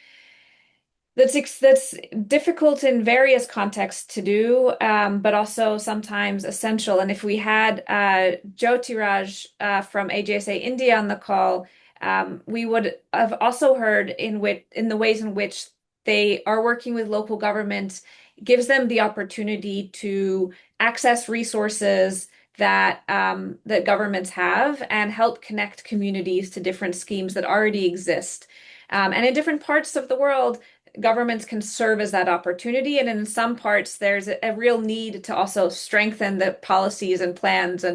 that's difficult in various contexts to do, but also sometimes essential. And if we had Jyotiraj from AJSA India on the call, we would have also heard in the ways in which they are working with local governments gives them the opportunity to access resources that governments have and help connect communities to different schemes that already exist. And in different parts of the world, governments can serve as that opportunity. And in some parts, there's a real need to also strengthen the policies and plans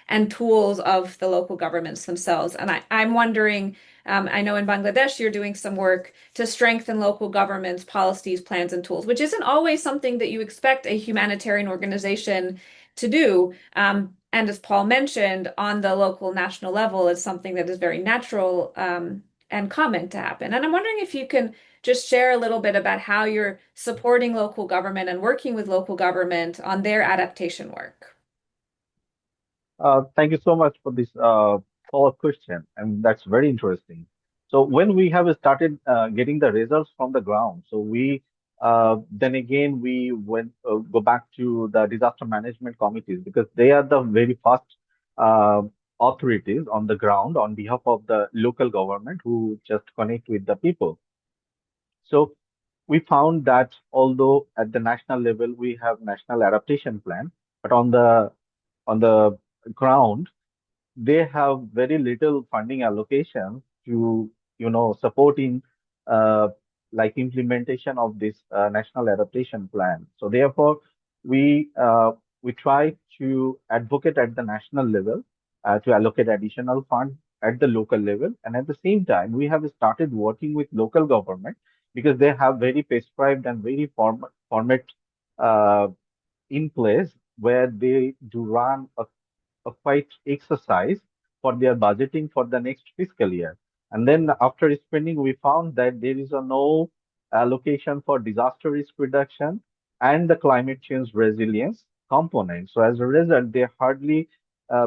and tools of the local governments themselves. And I'm wondering, I know in Bangladesh, you're doing some work to strengthen local governments, policies, plans, and tools, which isn't always something that you expect a humanitarian organization to do. And as Paul mentioned, on the local national level, it's something that is very natural and common to happen. And I'm wondering if you can just share a little bit about how you're supporting local government and working with local government on their adaptation work. Thank you so much for this follow-up question, and that's very interesting. So when we have started getting the results from the ground, so we then again we went go back to the disaster management committees because they are the very first uh, authorities on the ground on behalf of the local government who just connect with the people. So we found that although at the national level we have national adaptation plan, but on the ground they have very little funding allocation to supporting uh, like implementation of this national adaptation plan. So therefore we try to advocate at the national level to allocate additional funds at the local level, and at the same time we have started working with local government because they have very prescribed and very format uh, in place where they do run a quite exercise for their budgeting for the next fiscal year. And then after spending, we found that there is a no allocation for disaster risk reduction and the climate change resilience component. So as a result, they hardly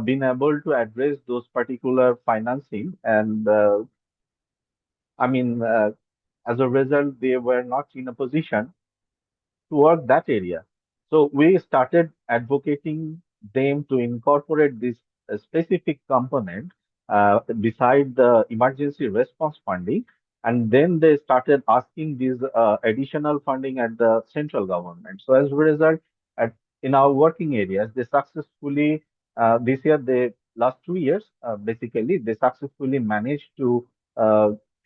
been able to address those particular financing. And I mean, as a result, they were not in a position toward that area. So we started advocating them to incorporate this specific component beside the emergency response funding. And then they started asking these additional funding at the central government. So as a result, in our working areas, they successfully, this year, last 2 years, basically, they successfully managed to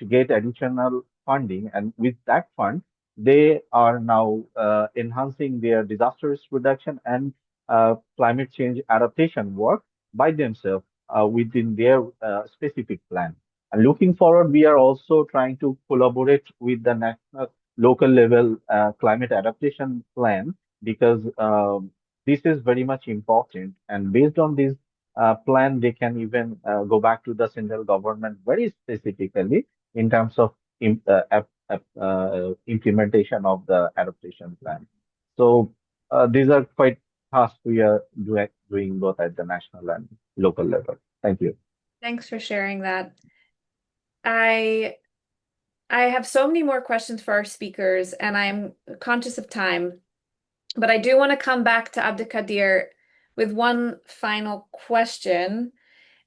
get additional funding. And with that fund, they are now enhancing their disaster risk reduction and climate change adaptation work by themselves within their specific plan. And looking forward, we are also trying to collaborate with the national, local level climate adaptation plan because this is very much important. And based on this plan, they can even go back to the central government very specifically in terms of implementation of the adaptation plan. So these are quite tasks we are doing both at the national and local level. Thank you. Thanks for sharing that. I have so many more questions for our speakers, and I'm conscious of time, but I do want to come back to Abdikadir with one final question.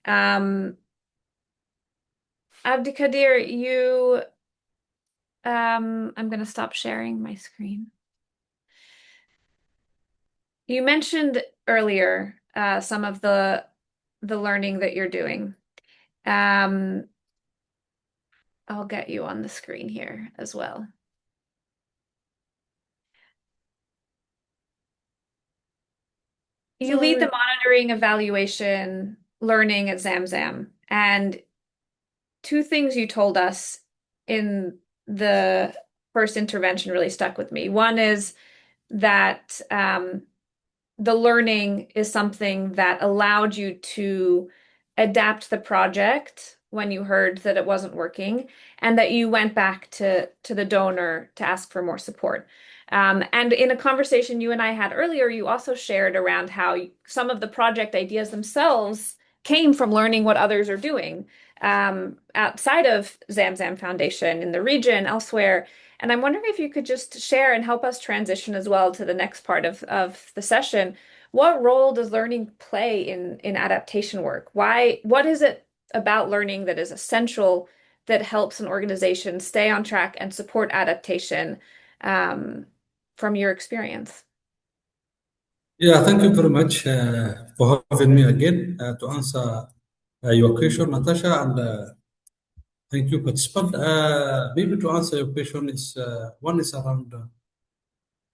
Abdikadir, I'm going to stop sharing my screen. You mentioned earlier some of the learning that you're doing. I'll get you on the screen here as well. You lead the monitoring, evaluation, learning at Zamzam, and two things you told us in the first intervention really stuck with me. One is that the learning is something that allowed you to adapt the project when you heard that it wasn't working, and that you went back to the donor to ask for more support. And in a conversation you and I had earlier, you also shared around how some of the project ideas themselves came from learning what others are doing outside of Zamzam Foundation in the region, elsewhere. And I'm wondering if you could just share and help us transition as well to the next part of the session. What role does learning play in adaptation work? What is it about learning that is essential that helps an organization stay on track and support adaptation from your experience? Yeah, thank you very much for having me again to answer your question, Natasha, and thank you, participant. Maybe to answer your question is one is around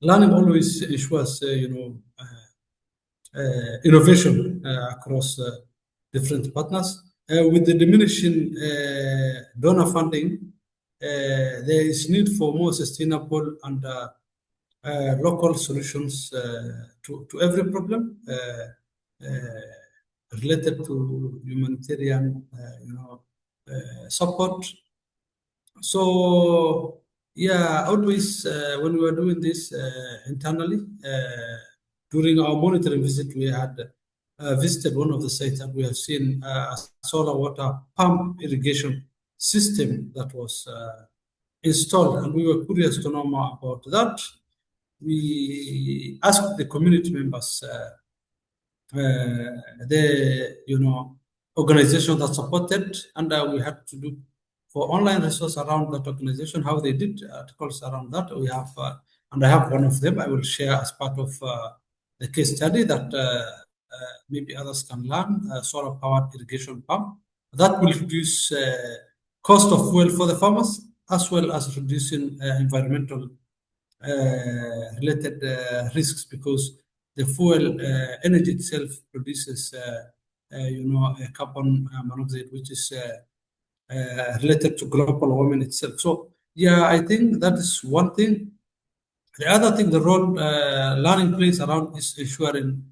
learning always ensures, innovation across different partners. With the diminishing donor funding, there is need for more sustainable and local solutions to every problem related to humanitarian, support. So yeah, always when we were doing this internally, during our monitoring visit, we had visited one of the sites and we have seen a solar water pump irrigation system that was installed, and we were curious to know more about that. We asked the community members, the organization that supported, and we had to do for online resource around that organization, how they did articles around that. We have, and I have one of them. I will share as part of the case study that maybe others can learn. Solar powered irrigation pump that will reduce cost of fuel for the farmers as well as reducing environmental related risks, because the fuel energy itself produces, carbon monoxide, which is related to global warming itself. So, yeah, I think that is one thing. The other thing, the role learning plays around is ensuring,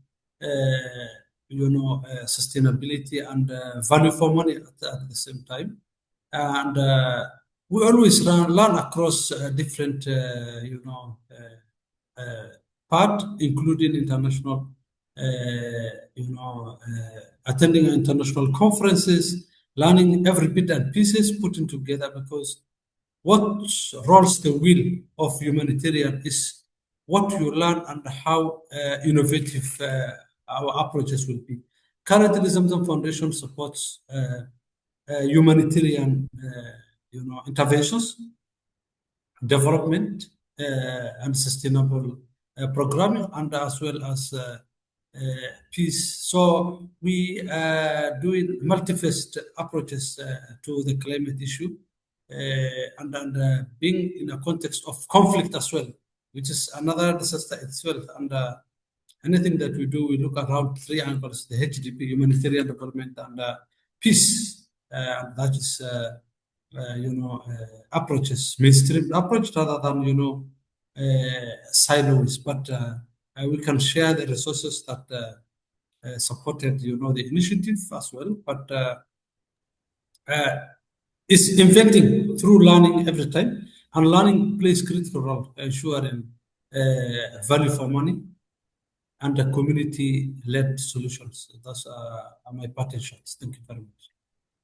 sustainability and value for money at the same time. And we always learn across different, part, including international, attending international conferences, learning every bit and pieces, putting together, because what rolls the wheel of humanitarian is what you learn and how innovative our approaches will be. Currently, the Zamzam Foundation supports humanitarian, interventions, development, and sustainable programming, and as well as peace. So we doing multi-faced approaches to the climate issue, and being in a context of conflict as well, which is another disaster itself. And anything that we do, we look around three angles: the HDP, humanitarian development, and peace. And that is, approaches, mainstream approach rather than, silos. But we can share the resources that supported, the initiative as well. But it's inventing through learning every time, and learning plays critical role ensuring value for money and the community-led solutions. That's my parting shots. Thank you very much.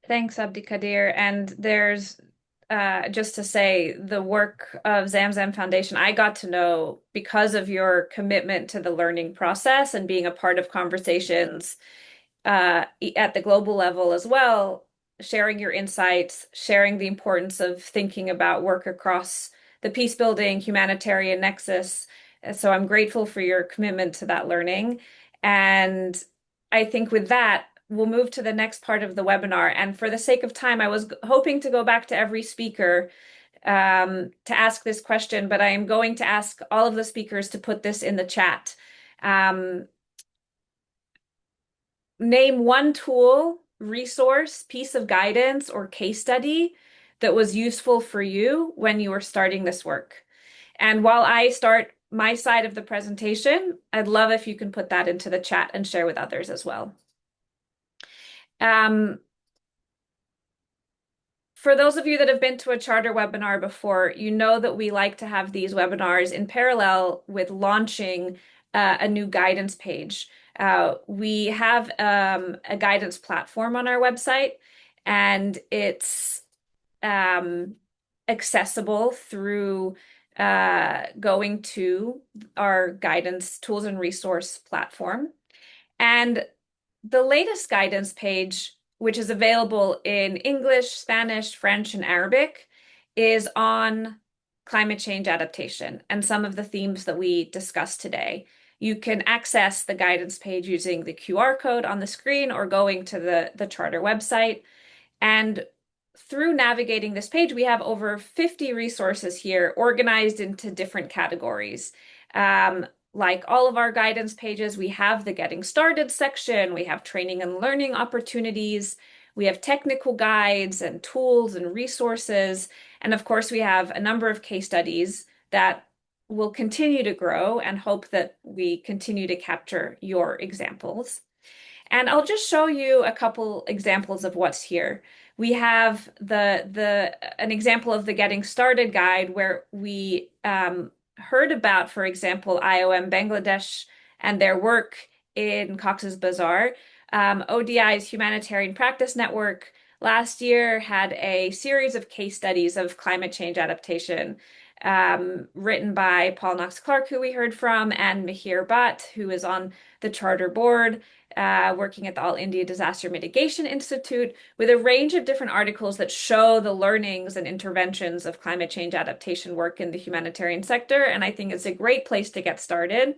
Thanks, Abdikadir. And there's just to say, the work of Zamzam Foundation, I got to know because of your commitment to the learning process and being a part of conversations at the global level as well, sharing your insights, sharing the importance of thinking about work across the peace building, humanitarian nexus. So I'm grateful for your commitment to that learning. And I think with that, we'll move to the next part of the webinar. And for the sake of time, I was hoping to go back to every speaker to ask this question, but I am going to ask all of the speakers to put this in the chat. Name one tool, resource, piece of guidance, or case study that was useful for you when you were starting this work. And while I start my side of the presentation, I'd love if you can put that into the chat and share with others as well. For those of you that have been to a charter webinar before, you know that we like to have these webinars in parallel with launching a new guidance page. We have a guidance platform on our website, and it's accessible through going to our guidance tools and resource platform. And the latest guidance page, which is available in English, Spanish, French, and Arabic, is on climate change adaptation and some of the themes that we discussed today. You can access the guidance page using the QR code on the screen or going to the Charter website. And through navigating this page, we have over 50 resources here organized into different categories. Like all of our guidance pages, we have the Getting Started section, we have training and learning opportunities, we have technical guides and tools and resources, and of course we have a number of case studies that will continue to grow and hope that we continue to capture your examples. And I'll just show you a couple examples of what's here. We have an example of the Getting Started guide where we heard about, for example, IOM Bangladesh and their work in Cox's Bazar. ODI's Humanitarian Practice Network last year had a series of case studies of climate change adaptation written by Paul Knox Clarke, who we heard from, and Mihir Bhatt, who is on the Charter board, working at the All India Disaster Mitigation Institute, with a range of different articles that show the learnings and interventions of climate change adaptation work in the humanitarian sector. And I think it's a great place to get started.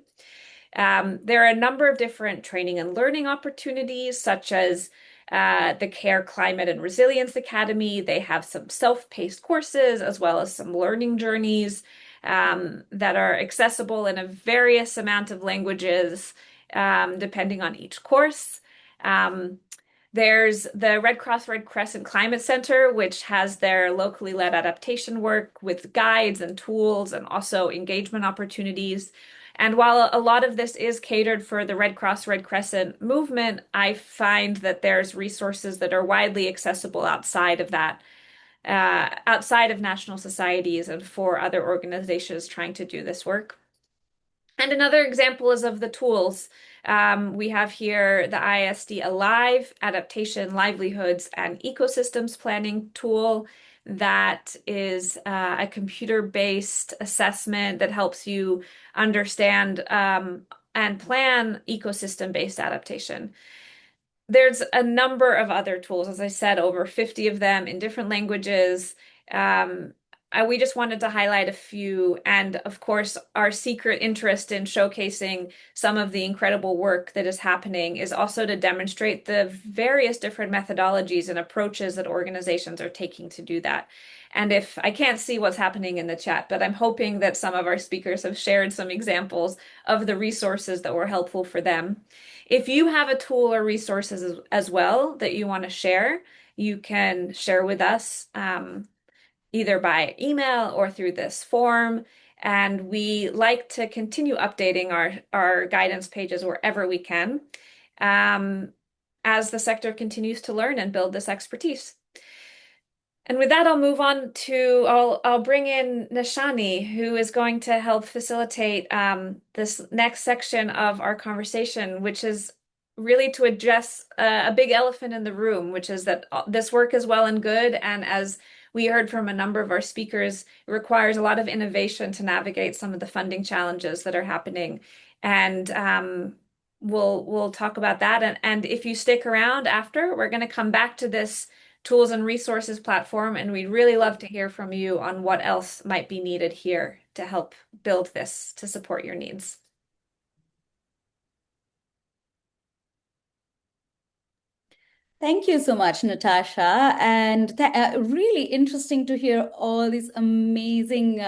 There are a number of different training and learning opportunities, such as the CARE Climate and Resilience Academy. They have some self-paced courses as well as some learning journeys that are accessible in a various amount of languages, depending on each course. There's the Red Cross Red Crescent Climate Center, which has their locally led adaptation work with guides and tools and also engagement opportunities. And while a lot of this is catered for the Red Cross Red Crescent movement, I find that there's resources that are widely accessible outside of that, outside of national societies and for other organizations trying to do this work. And another example is of the tools. We have here the ISD Alive Adaptation, Livelihoods, and Ecosystems Planning tool that is a computer-based assessment that helps you understand and plan ecosystem-based adaptation. There's a number of other tools, as I said, over 50 of them in different languages. We just wanted to highlight a few, and of course, our secret interest in showcasing some of the incredible work that is happening is also to demonstrate the various different methodologies and approaches that organizations are taking to do that. And if I can't see what's happening in the chat, but I'm hoping that some of our speakers have shared some examples of the resources that were helpful for them. If you have a tool or resources as well that you want to share, you can share with us either by email or through this form. And we like to continue updating our guidance pages wherever we can as the sector continues to learn and build this expertise. And with that, I'll move on to, I'll bring in Nishani, who is going to help facilitate this next section of our conversation, which is really to address a big elephant in the room, which is that this work is well and good. And as we heard from a number of our speakers, it requires a lot of innovation to navigate some of the funding challenges that are happening. And we'll talk about that. And if you stick around after, we're going to come back to this tools and resources platform, and we'd really love to hear from you on what else might be needed here to help build this to support your needs. Thank you so much, Natasha. And really interesting to hear all these amazing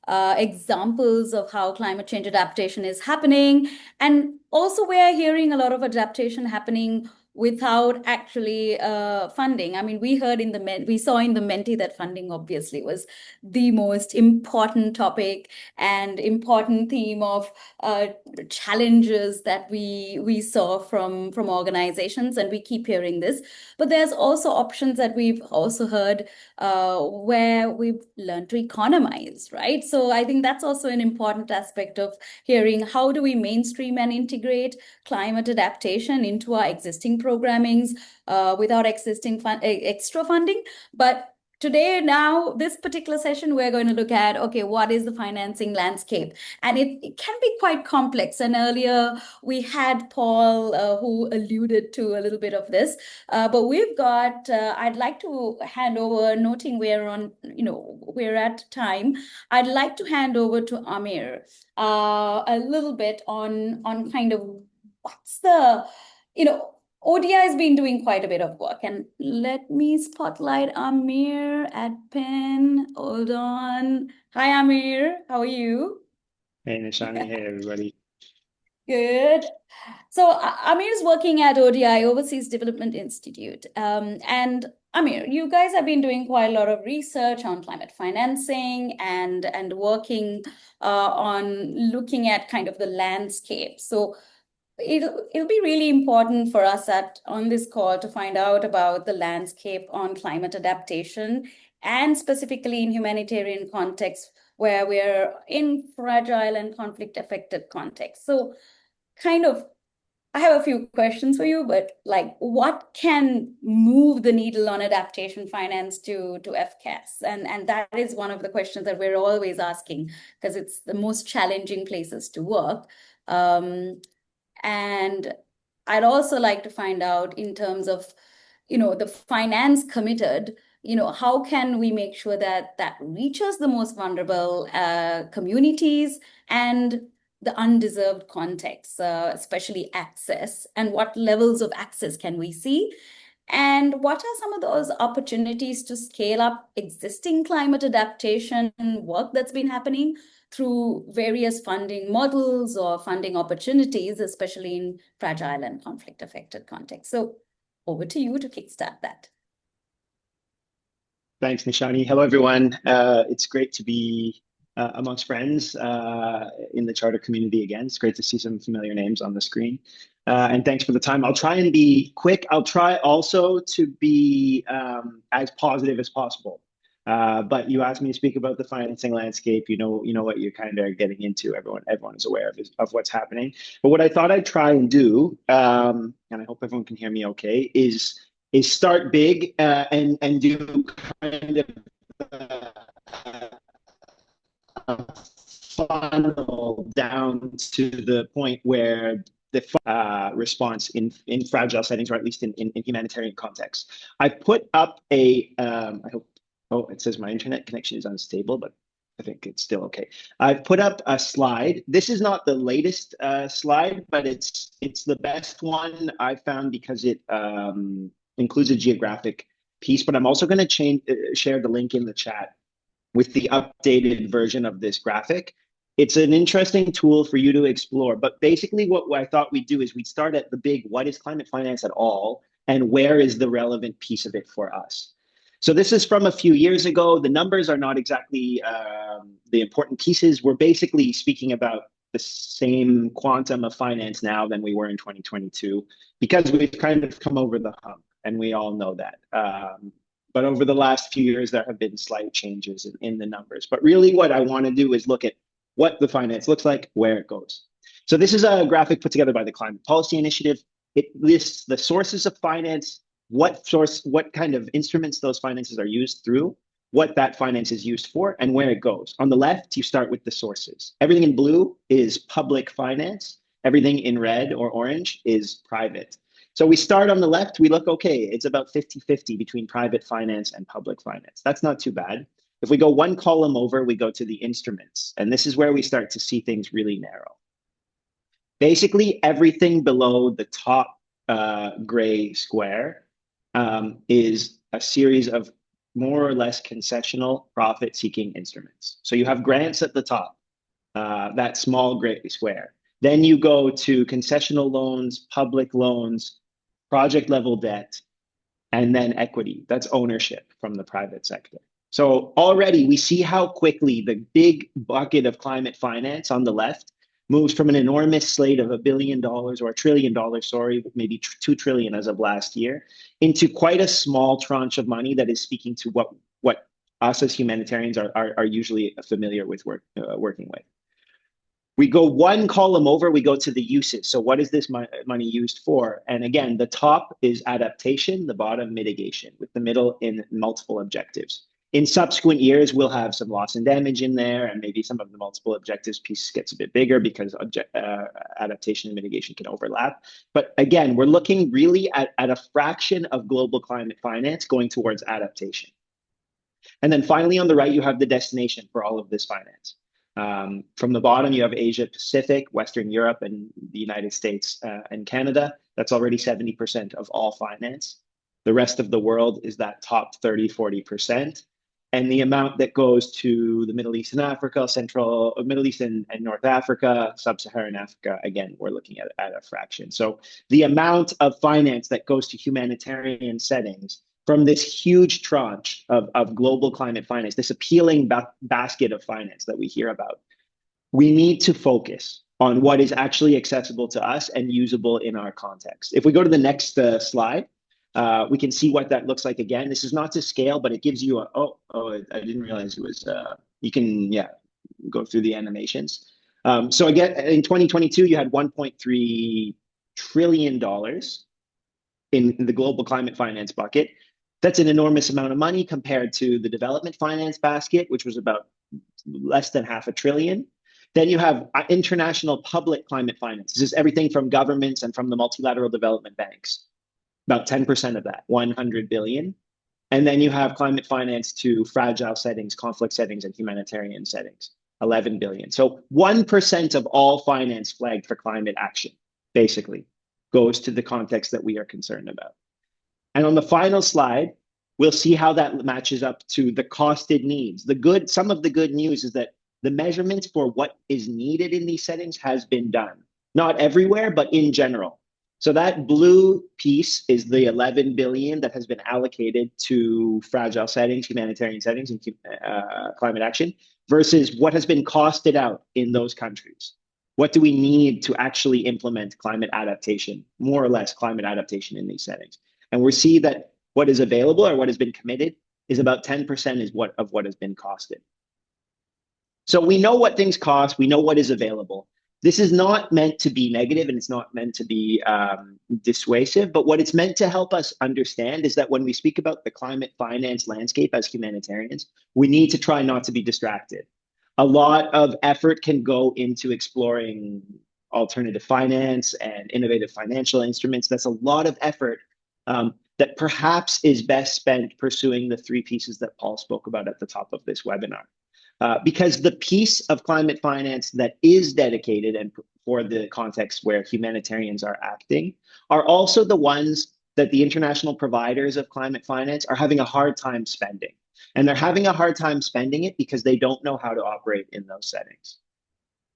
examples of how climate change adaptation is happening. And also we're hearing a lot of adaptation happening without actually funding. I mean, we heard we saw in the Menti that funding obviously was the most important topic and important theme of challenges that we saw from organizations, and we keep hearing this. But there's also options that we've also heard where we've learned to economize, right? So I think that's also an important aspect of hearing how do we mainstream and integrate climate adaptation into our existing programmings without existing extra funding, but today, now, this particular session, we're going to look at, okay, what is the financing landscape? And it can be quite complex. And earlier we had Paul who alluded to a little bit of this. But we've got, I'd like to hand over, noting we're on, we're at time. I'd like to hand over to Amir a little bit on kind of what's the, ODI has been doing quite a bit of work, and let me spotlight Amir at Penn. Hold on. Hi, Amir. How are you? Hey, Nishani. Hey, everybody. Good. So Amir's working at ODI, Overseas Development Institute. And Amir, you guys have been doing quite a lot of research on climate financing and working on looking at kind of the landscape. So it'll be really important for us on this call to find out about the landscape on climate adaptation, and specifically in humanitarian context where we're in fragile and conflict affected context. So kind of, I have a few questions for you, but like, what can move the needle on adaptation finance to FCAS? And that is one of the questions that we're always asking, because it's the most challenging places to work. And I'd also like to find out, in terms of, the finance committed, how can we make sure that that reaches the most vulnerable communities and the undeserved context, especially access, and what levels of access can we see? And what are some of those opportunities to scale up existing climate adaptation work that's been happening through various funding models or funding opportunities, especially in fragile and conflict affected contexts? So over to you to kickstart that. Thanks, Nishani. Hello, everyone. It's great to be amongst friends in the charter community again. It's great to see some familiar names on the screen. And thanks for the time. I'll try and be quick. I'll try also to be as positive as possible. But you asked me to speak about the financing landscape. You know what you're kind of getting into. Everyone is aware of what's happening. But what I thought I'd try and do, and I hope everyone can hear me okay, is start big and do kind of a funnel down to the point where the response in fragile settings, or at least in humanitarian contexts. I put up I hope, oh, it says my internet connection is unstable, but I think it's still okay. I've put up a slide. This is not the latest slide, but it's the best one I found, because it includes a geographic piece, but I'm also going to share the link in the chat with the updated version of this graphic. It's an interesting tool for you to explore, but basically what I thought we'd do is we'd start at the big, what is climate finance at all, and where is the relevant piece of it for us? So this is from a few years ago. The numbers are not exactly the important pieces. We're basically speaking about the same quantum of finance now than we were in 2022, because we've kind of come over the hump, and we all know that. But over the last few years, there have been slight changes in the numbers. But really what I want to do is look at what the finance looks like, where it goes. So this is a graphic put together by the Climate Policy Initiative. It lists the sources of finance, what kind of instruments those finances are used through, what that finance is used for, and where it goes. On the left, you start with the sources. Everything in blue is public finance. Everything in red or orange is private. So we start on the left, we look, okay, it's about 50-50 between private finance and public finance. That's not too bad. If we go one column over, we go to the instruments, and this is where we start to see things really narrow. Basically, everything below the top gray square is a series of more or less concessional profit-seeking instruments. So you have grants at the top, that small gray square. Then you go to concessional loans, public loans, project level debt, and then equity. That's ownership from the private sector. So already we see how quickly the big bucket of climate finance on the left moves from an enormous slate of $1 billion or $1 trillion, sorry, maybe 2 trillion as of last year, into quite a small tranche of money that is speaking to what us as humanitarians are usually familiar with working with. We go one column over, we go to the uses. So what is this money used for? And again, the top is adaptation, the bottom mitigation, with the middle in multiple objectives. In subsequent years, we'll have some loss and damage in there, and maybe some of the multiple objectives piece gets a bit bigger because adaptation and mitigation can overlap. But again, we're looking really at a fraction of global climate finance going towards adaptation. And then finally, on the right, you have the destination for all of this finance. From the bottom, you have Asia Pacific, Western Europe, and the United States and Canada. That's already 70% of all finance. The rest of the world is that top 30, 40%. And the amount that goes to the Middle East and Africa, Middle East and North Africa, Sub-Saharan Africa, again, we're looking at a fraction. So the amount of finance that goes to humanitarian settings from this huge tranche of global climate finance, this appealing basket of finance that we hear about, we need to focus on what is actually accessible to us and usable in our context. If we go to the next slide, we can see what that looks like again. This is not to scale, but it gives you I didn't realize it was, you can, go through the animations. So again, in 2022, you had $1.3 trillion in the global climate finance bucket. That's an enormous amount of money compared to the development finance basket, which was about less than $500 billion. Then you have international public climate finance. This is everything from governments and from the multilateral development banks. About 10% of that, 100 billion. And then you have climate finance to fragile settings, conflict settings, and humanitarian settings, 11 billion. So 1% of all finance flagged for climate action, basically, goes to the context that we are concerned about. And on the final slide, we'll see how that matches up to the costed needs. Some of the good news is that the measurements for what is needed in these settings has been done. Not everywhere, but in general. So that blue piece is the 11 billion that has been allocated to fragile settings, humanitarian settings, and climate action versus what has been costed out in those countries. What do we need to actually implement climate adaptation, more or less climate adaptation in these settings? And we see that what is available or what has been committed is about 10% of what has been costed. So we know what things cost, we know what is available. This is not meant to be negative and it's not meant to be dissuasive, but what it's meant to help us understand is that when we speak about the climate finance landscape as humanitarians, we need to try not to be distracted. A lot of effort can go into exploring alternative finance and innovative financial instruments. That's a lot of effort that perhaps is best spent pursuing the three pieces that Paul spoke about at the top of this webinar. Because the piece of climate finance that is dedicated and for the context where humanitarians are acting are also the ones that the international providers of climate finance are having a hard time spending. And they're having a hard time spending it because they don't know how to operate in those settings.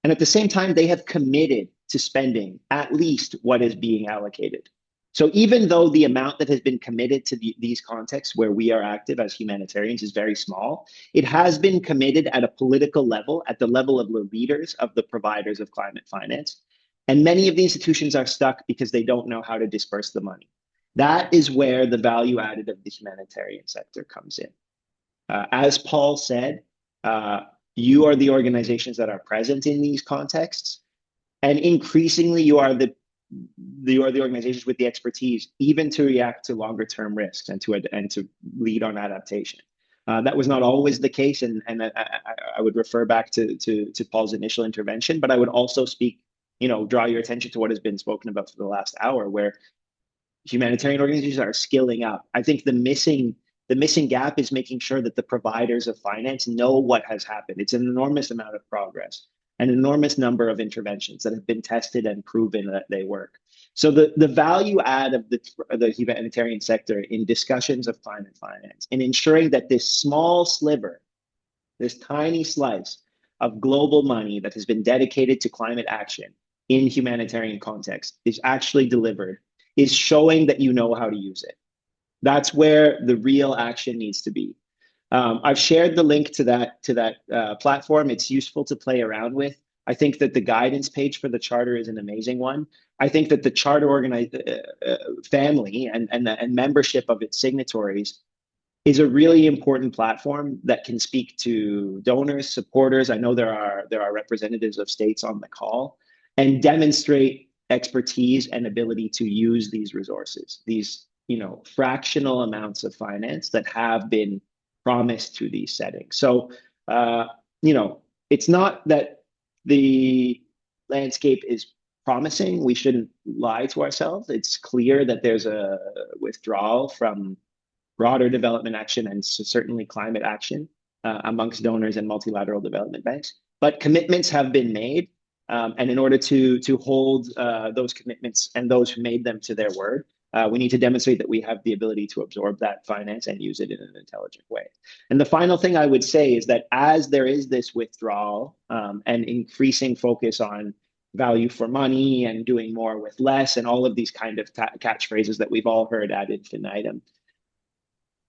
And at the same time, they have committed to spending at least what is being allocated. So even though the amount that has been committed to these contexts where we are active as humanitarians is very small, it has been committed at a political level, at the level of the leaders of the providers of climate finance. And many of the institutions are stuck because they don't know how to disperse the money. That is where the value added of the humanitarian sector comes in. As Paul said, you are the organizations that are present in these contexts. And increasingly, you are the organizations with the expertise, even to react to longer term risks and to lead on adaptation. That was not always the case, and I would refer back to Paul's initial intervention, but I would also draw your attention to what has been spoken about for the last hour, where humanitarian organizations are skilling up. I think the missing gap is making sure that the providers of finance know what has happened. It's an enormous amount of progress, an enormous number of interventions that have been tested and proven that they work. So the value add of the humanitarian sector in discussions of climate finance, in ensuring that this small sliver, this tiny slice of global money that has been dedicated to climate action in humanitarian context is actually delivered, is showing that you know how to use it. That's where the real action needs to be. I've shared the link to that platform. It's useful to play around with. I think that the guidance page for the charter is an amazing one. I think that the charter family and membership of its signatories is a really important platform that can speak to donors, supporters. I know there are representatives of states on the call, and demonstrate expertise and ability to use these resources, these fractional amounts of finance that have been promise to these settings. So, it's not that the landscape is promising. We shouldn't lie to ourselves. It's clear that there's a withdrawal from broader development action and certainly climate action amongst donors and multilateral development banks. But commitments have been made. And in order to hold those commitments and those who made them to their word, we need to demonstrate that we have the ability to absorb that finance and use it in an intelligent way. And the final thing I would say is that as there is this withdrawal and increasing focus on value for money and doing more with less and all of these kind of catchphrases that we've all heard ad infinitum,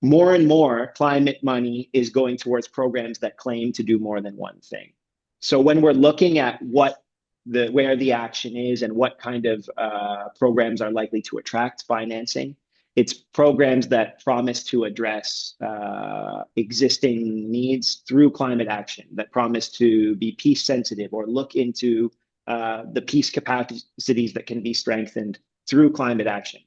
more and more climate money is going towards programs that claim to do more than one thing. So when we're looking at where the action is and what kind of programs are likely to attract financing, it's programs that promise to address existing needs through climate action, that promise to be peace sensitive or look into the peace capacities that can be strengthened through climate action.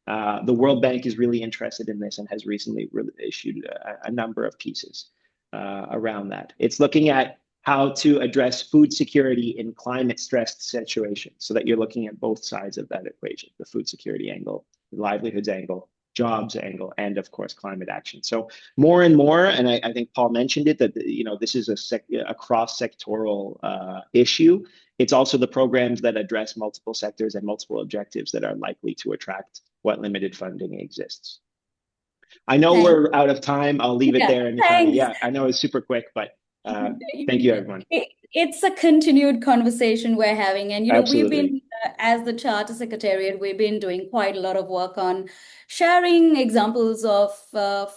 The World Bank is really interested in this and has recently issued a number of pieces around that. It's looking at how to address food security in climate stressed situations, so that you're looking at both sides of that equation, the food security angle, the livelihoods angle, jobs angle, and of course, climate action. So more and more, and I think Paul mentioned it, that this is a cross-sectoral issue. It's also the programs that address multiple sectors and multiple objectives that are likely to attract what limited funding exists. I know we're out of time. I'll leave it there. And yeah, I know it's super quick, but thank you, everyone. It's a continued conversation we're having. And, Absolutely. we've been, as the Charter Secretariat, we've been doing quite a lot of work on sharing examples of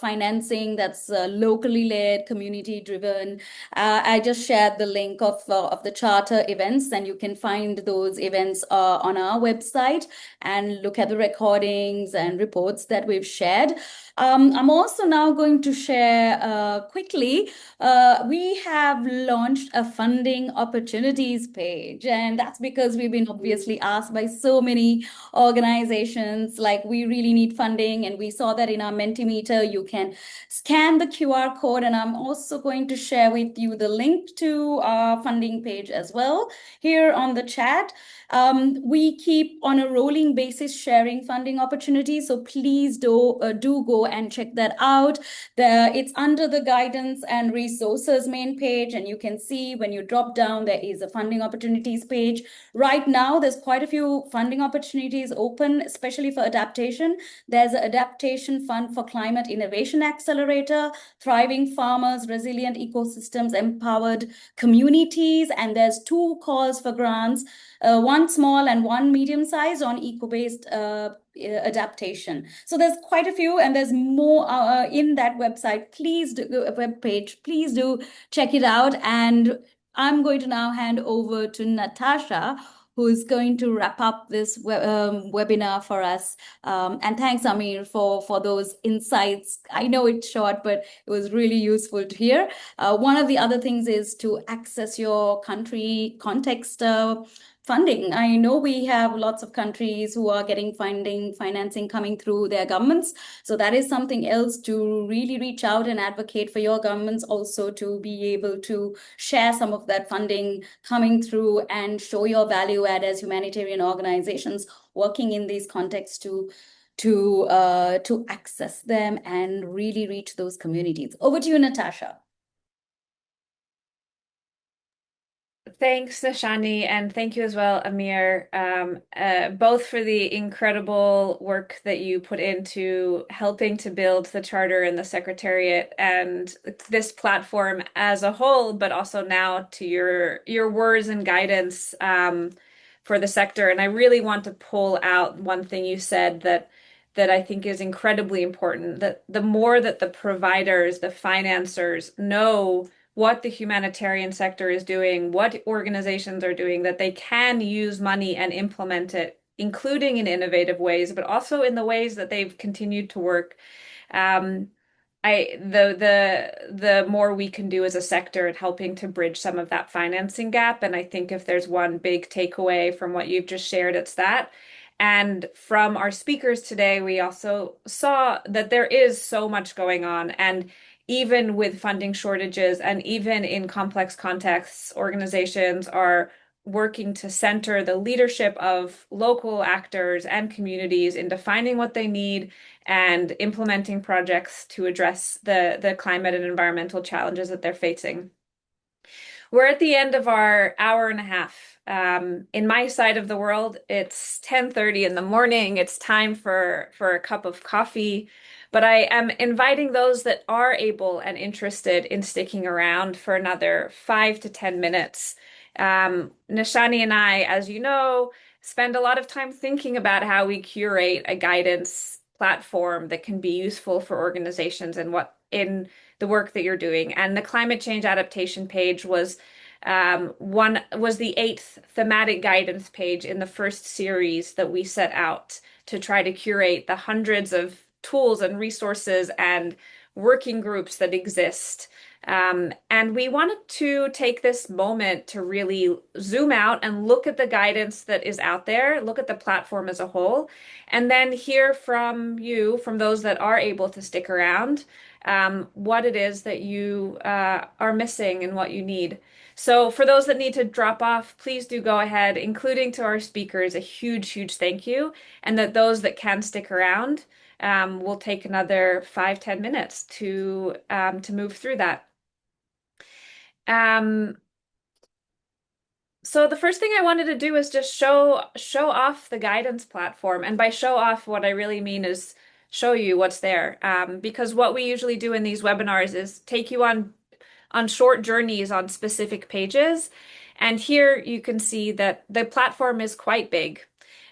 financing that's locally led, community driven. I just shared the link of the Charter events, and you can find those events on our website and look at the recordings and reports that we've shared. I'm also now going to share quickly, we have launched a funding opportunities page, and that's because we've been obviously asked by so many organizations, like, we really need funding, and we saw that in our Mentimeter. You can scan the QR code, and I'm also going to share with you the link to our funding page as well here on the chat. We keep on a rolling basis sharing funding opportunities, so please do go and check that out. It's under the guidance and resources main page, and you can see when you drop down, there is a funding opportunities page. Right now, there's quite a few funding opportunities open, especially for adaptation. There's an Adaptation Fund for Climate Innovation Accelerator, Thriving Farmers, Resilient Ecosystems, Empowered Communities, and there's 2 calls for grants, one small and one medium size on eco-based adaptation. So there's quite a few, and there's more in that website. Webpage. Please do check it out. And I'm going to now hand over to Natasha, who is going to wrap up this webinar for us. And thanks, Amir, for those insights. I know it's short, but it was really useful to hear. One of the other things is to access your country context funding. I know we have lots of countries who are getting financing coming through their governments. So that is something else to really reach out and advocate for your governments, also to be able to share some of that funding coming through and show your value add as humanitarian organizations working in these contexts to access them and really reach those communities. Over to you, Natasha. Thanks, Nashani, and thank you as well, Amir, both for the incredible work that you put into helping to build the Charter and the Secretariat and this platform as a whole, but also now to your words and guidance for the sector. And I really want to pull out one thing you said that I think is incredibly important, that the more that the providers, the financiers know what the humanitarian sector is doing, what organizations are doing, that they can use money and implement it, including in innovative ways, but also in the ways that they've continued to work. The more we can do as a sector at helping to bridge some of that financing gap. And I think if there's one big takeaway from what you've just shared, it's that. And from our speakers today, we also saw that there is so much going on. And even with funding shortages and even in complex contexts, organizations are working to center the leadership of local actors and communities in defining what they need and implementing projects to address the climate and environmental challenges that they're facing. We're at the end of our hour and a half. In my side of the world, it's 10:30 in the morning. It's time for a cup of coffee. But I am inviting those that are able and interested in sticking around for another 5 to 10 minutes. Nishani and I, as you know, spend a lot of time thinking about how we curate a guidance platform that can be useful for organizations and what in the work that you're doing. And the climate change adaptation page was the 8th thematic guidance page in the first series that we set out to try to curate the hundreds of tools and resources and working groups that exist. And we wanted to take this moment to really zoom out and look at the guidance that is out there, look at the platform as a whole, and then hear from you, from those that are able to stick around, what it is that you are missing and what you need. So for those that need to drop off, please do go ahead, including to our speakers, a huge, huge thank you. And that those that can stick around, will take another 5-10 minutes to move through that. So the first thing I wanted to do is just show off the guidance platform. And by show off, what I really mean is show you what's there. Because what we usually do in these webinars is take you on short journeys on specific pages. And here you can see that the platform is quite big,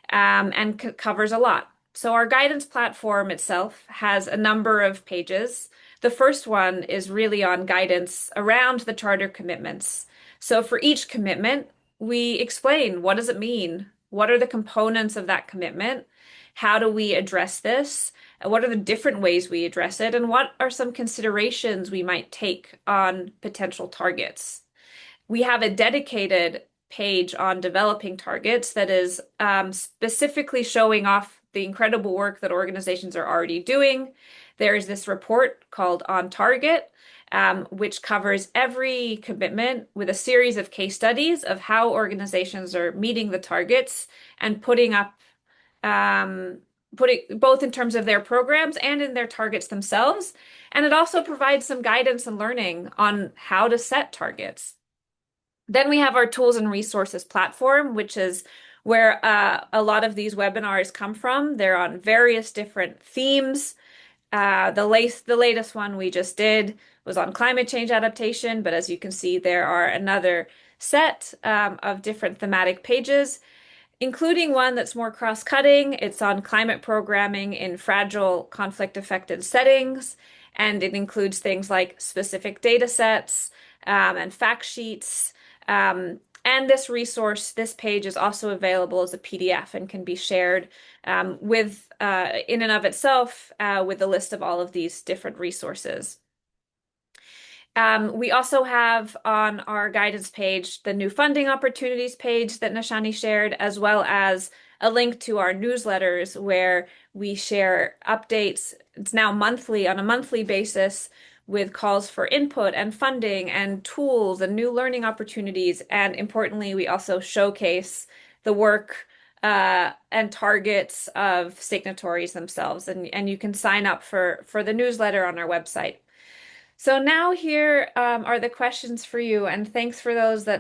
and covers a lot. So our guidance platform itself has a number of pages. The first one is really on guidance around the charter commitments. So for each commitment, we explain, what does it mean? What are the components of that commitment? How do we address this? What are the different ways we address it? And what are some considerations we might take on potential targets? We have a dedicated page on developing targets that is specifically showing off the incredible work that organizations are already doing. There is this report called On Target, which covers every commitment with a series of case studies of how organizations are meeting the targets and putting both in terms of their programs and in their targets themselves. And it also provides some guidance and learning on how to set targets. Then we have our tools and resources platform, which is where a lot of these webinars come from. They're on various different themes. The latest one we just did was on climate change adaptation, but as you can see, there are another set of different thematic pages, including one that's more cross-cutting. It's on climate programming in fragile, conflict-affected settings, and it includes things like specific data sets and fact sheets. And this page is also available as a PDF and can be shared in and of itself with a list of all of these different resources. We also have on our guidance page the new funding opportunities page that Nishani shared, as well as a link to our newsletters where we share updates. It's now monthly, on a monthly basis, with calls for input and funding and tools and new learning opportunities. And importantly, we also showcase the work and targets of signatories themselves. And you can sign up for the newsletter on our website. So now here are the questions for you, and thanks for those that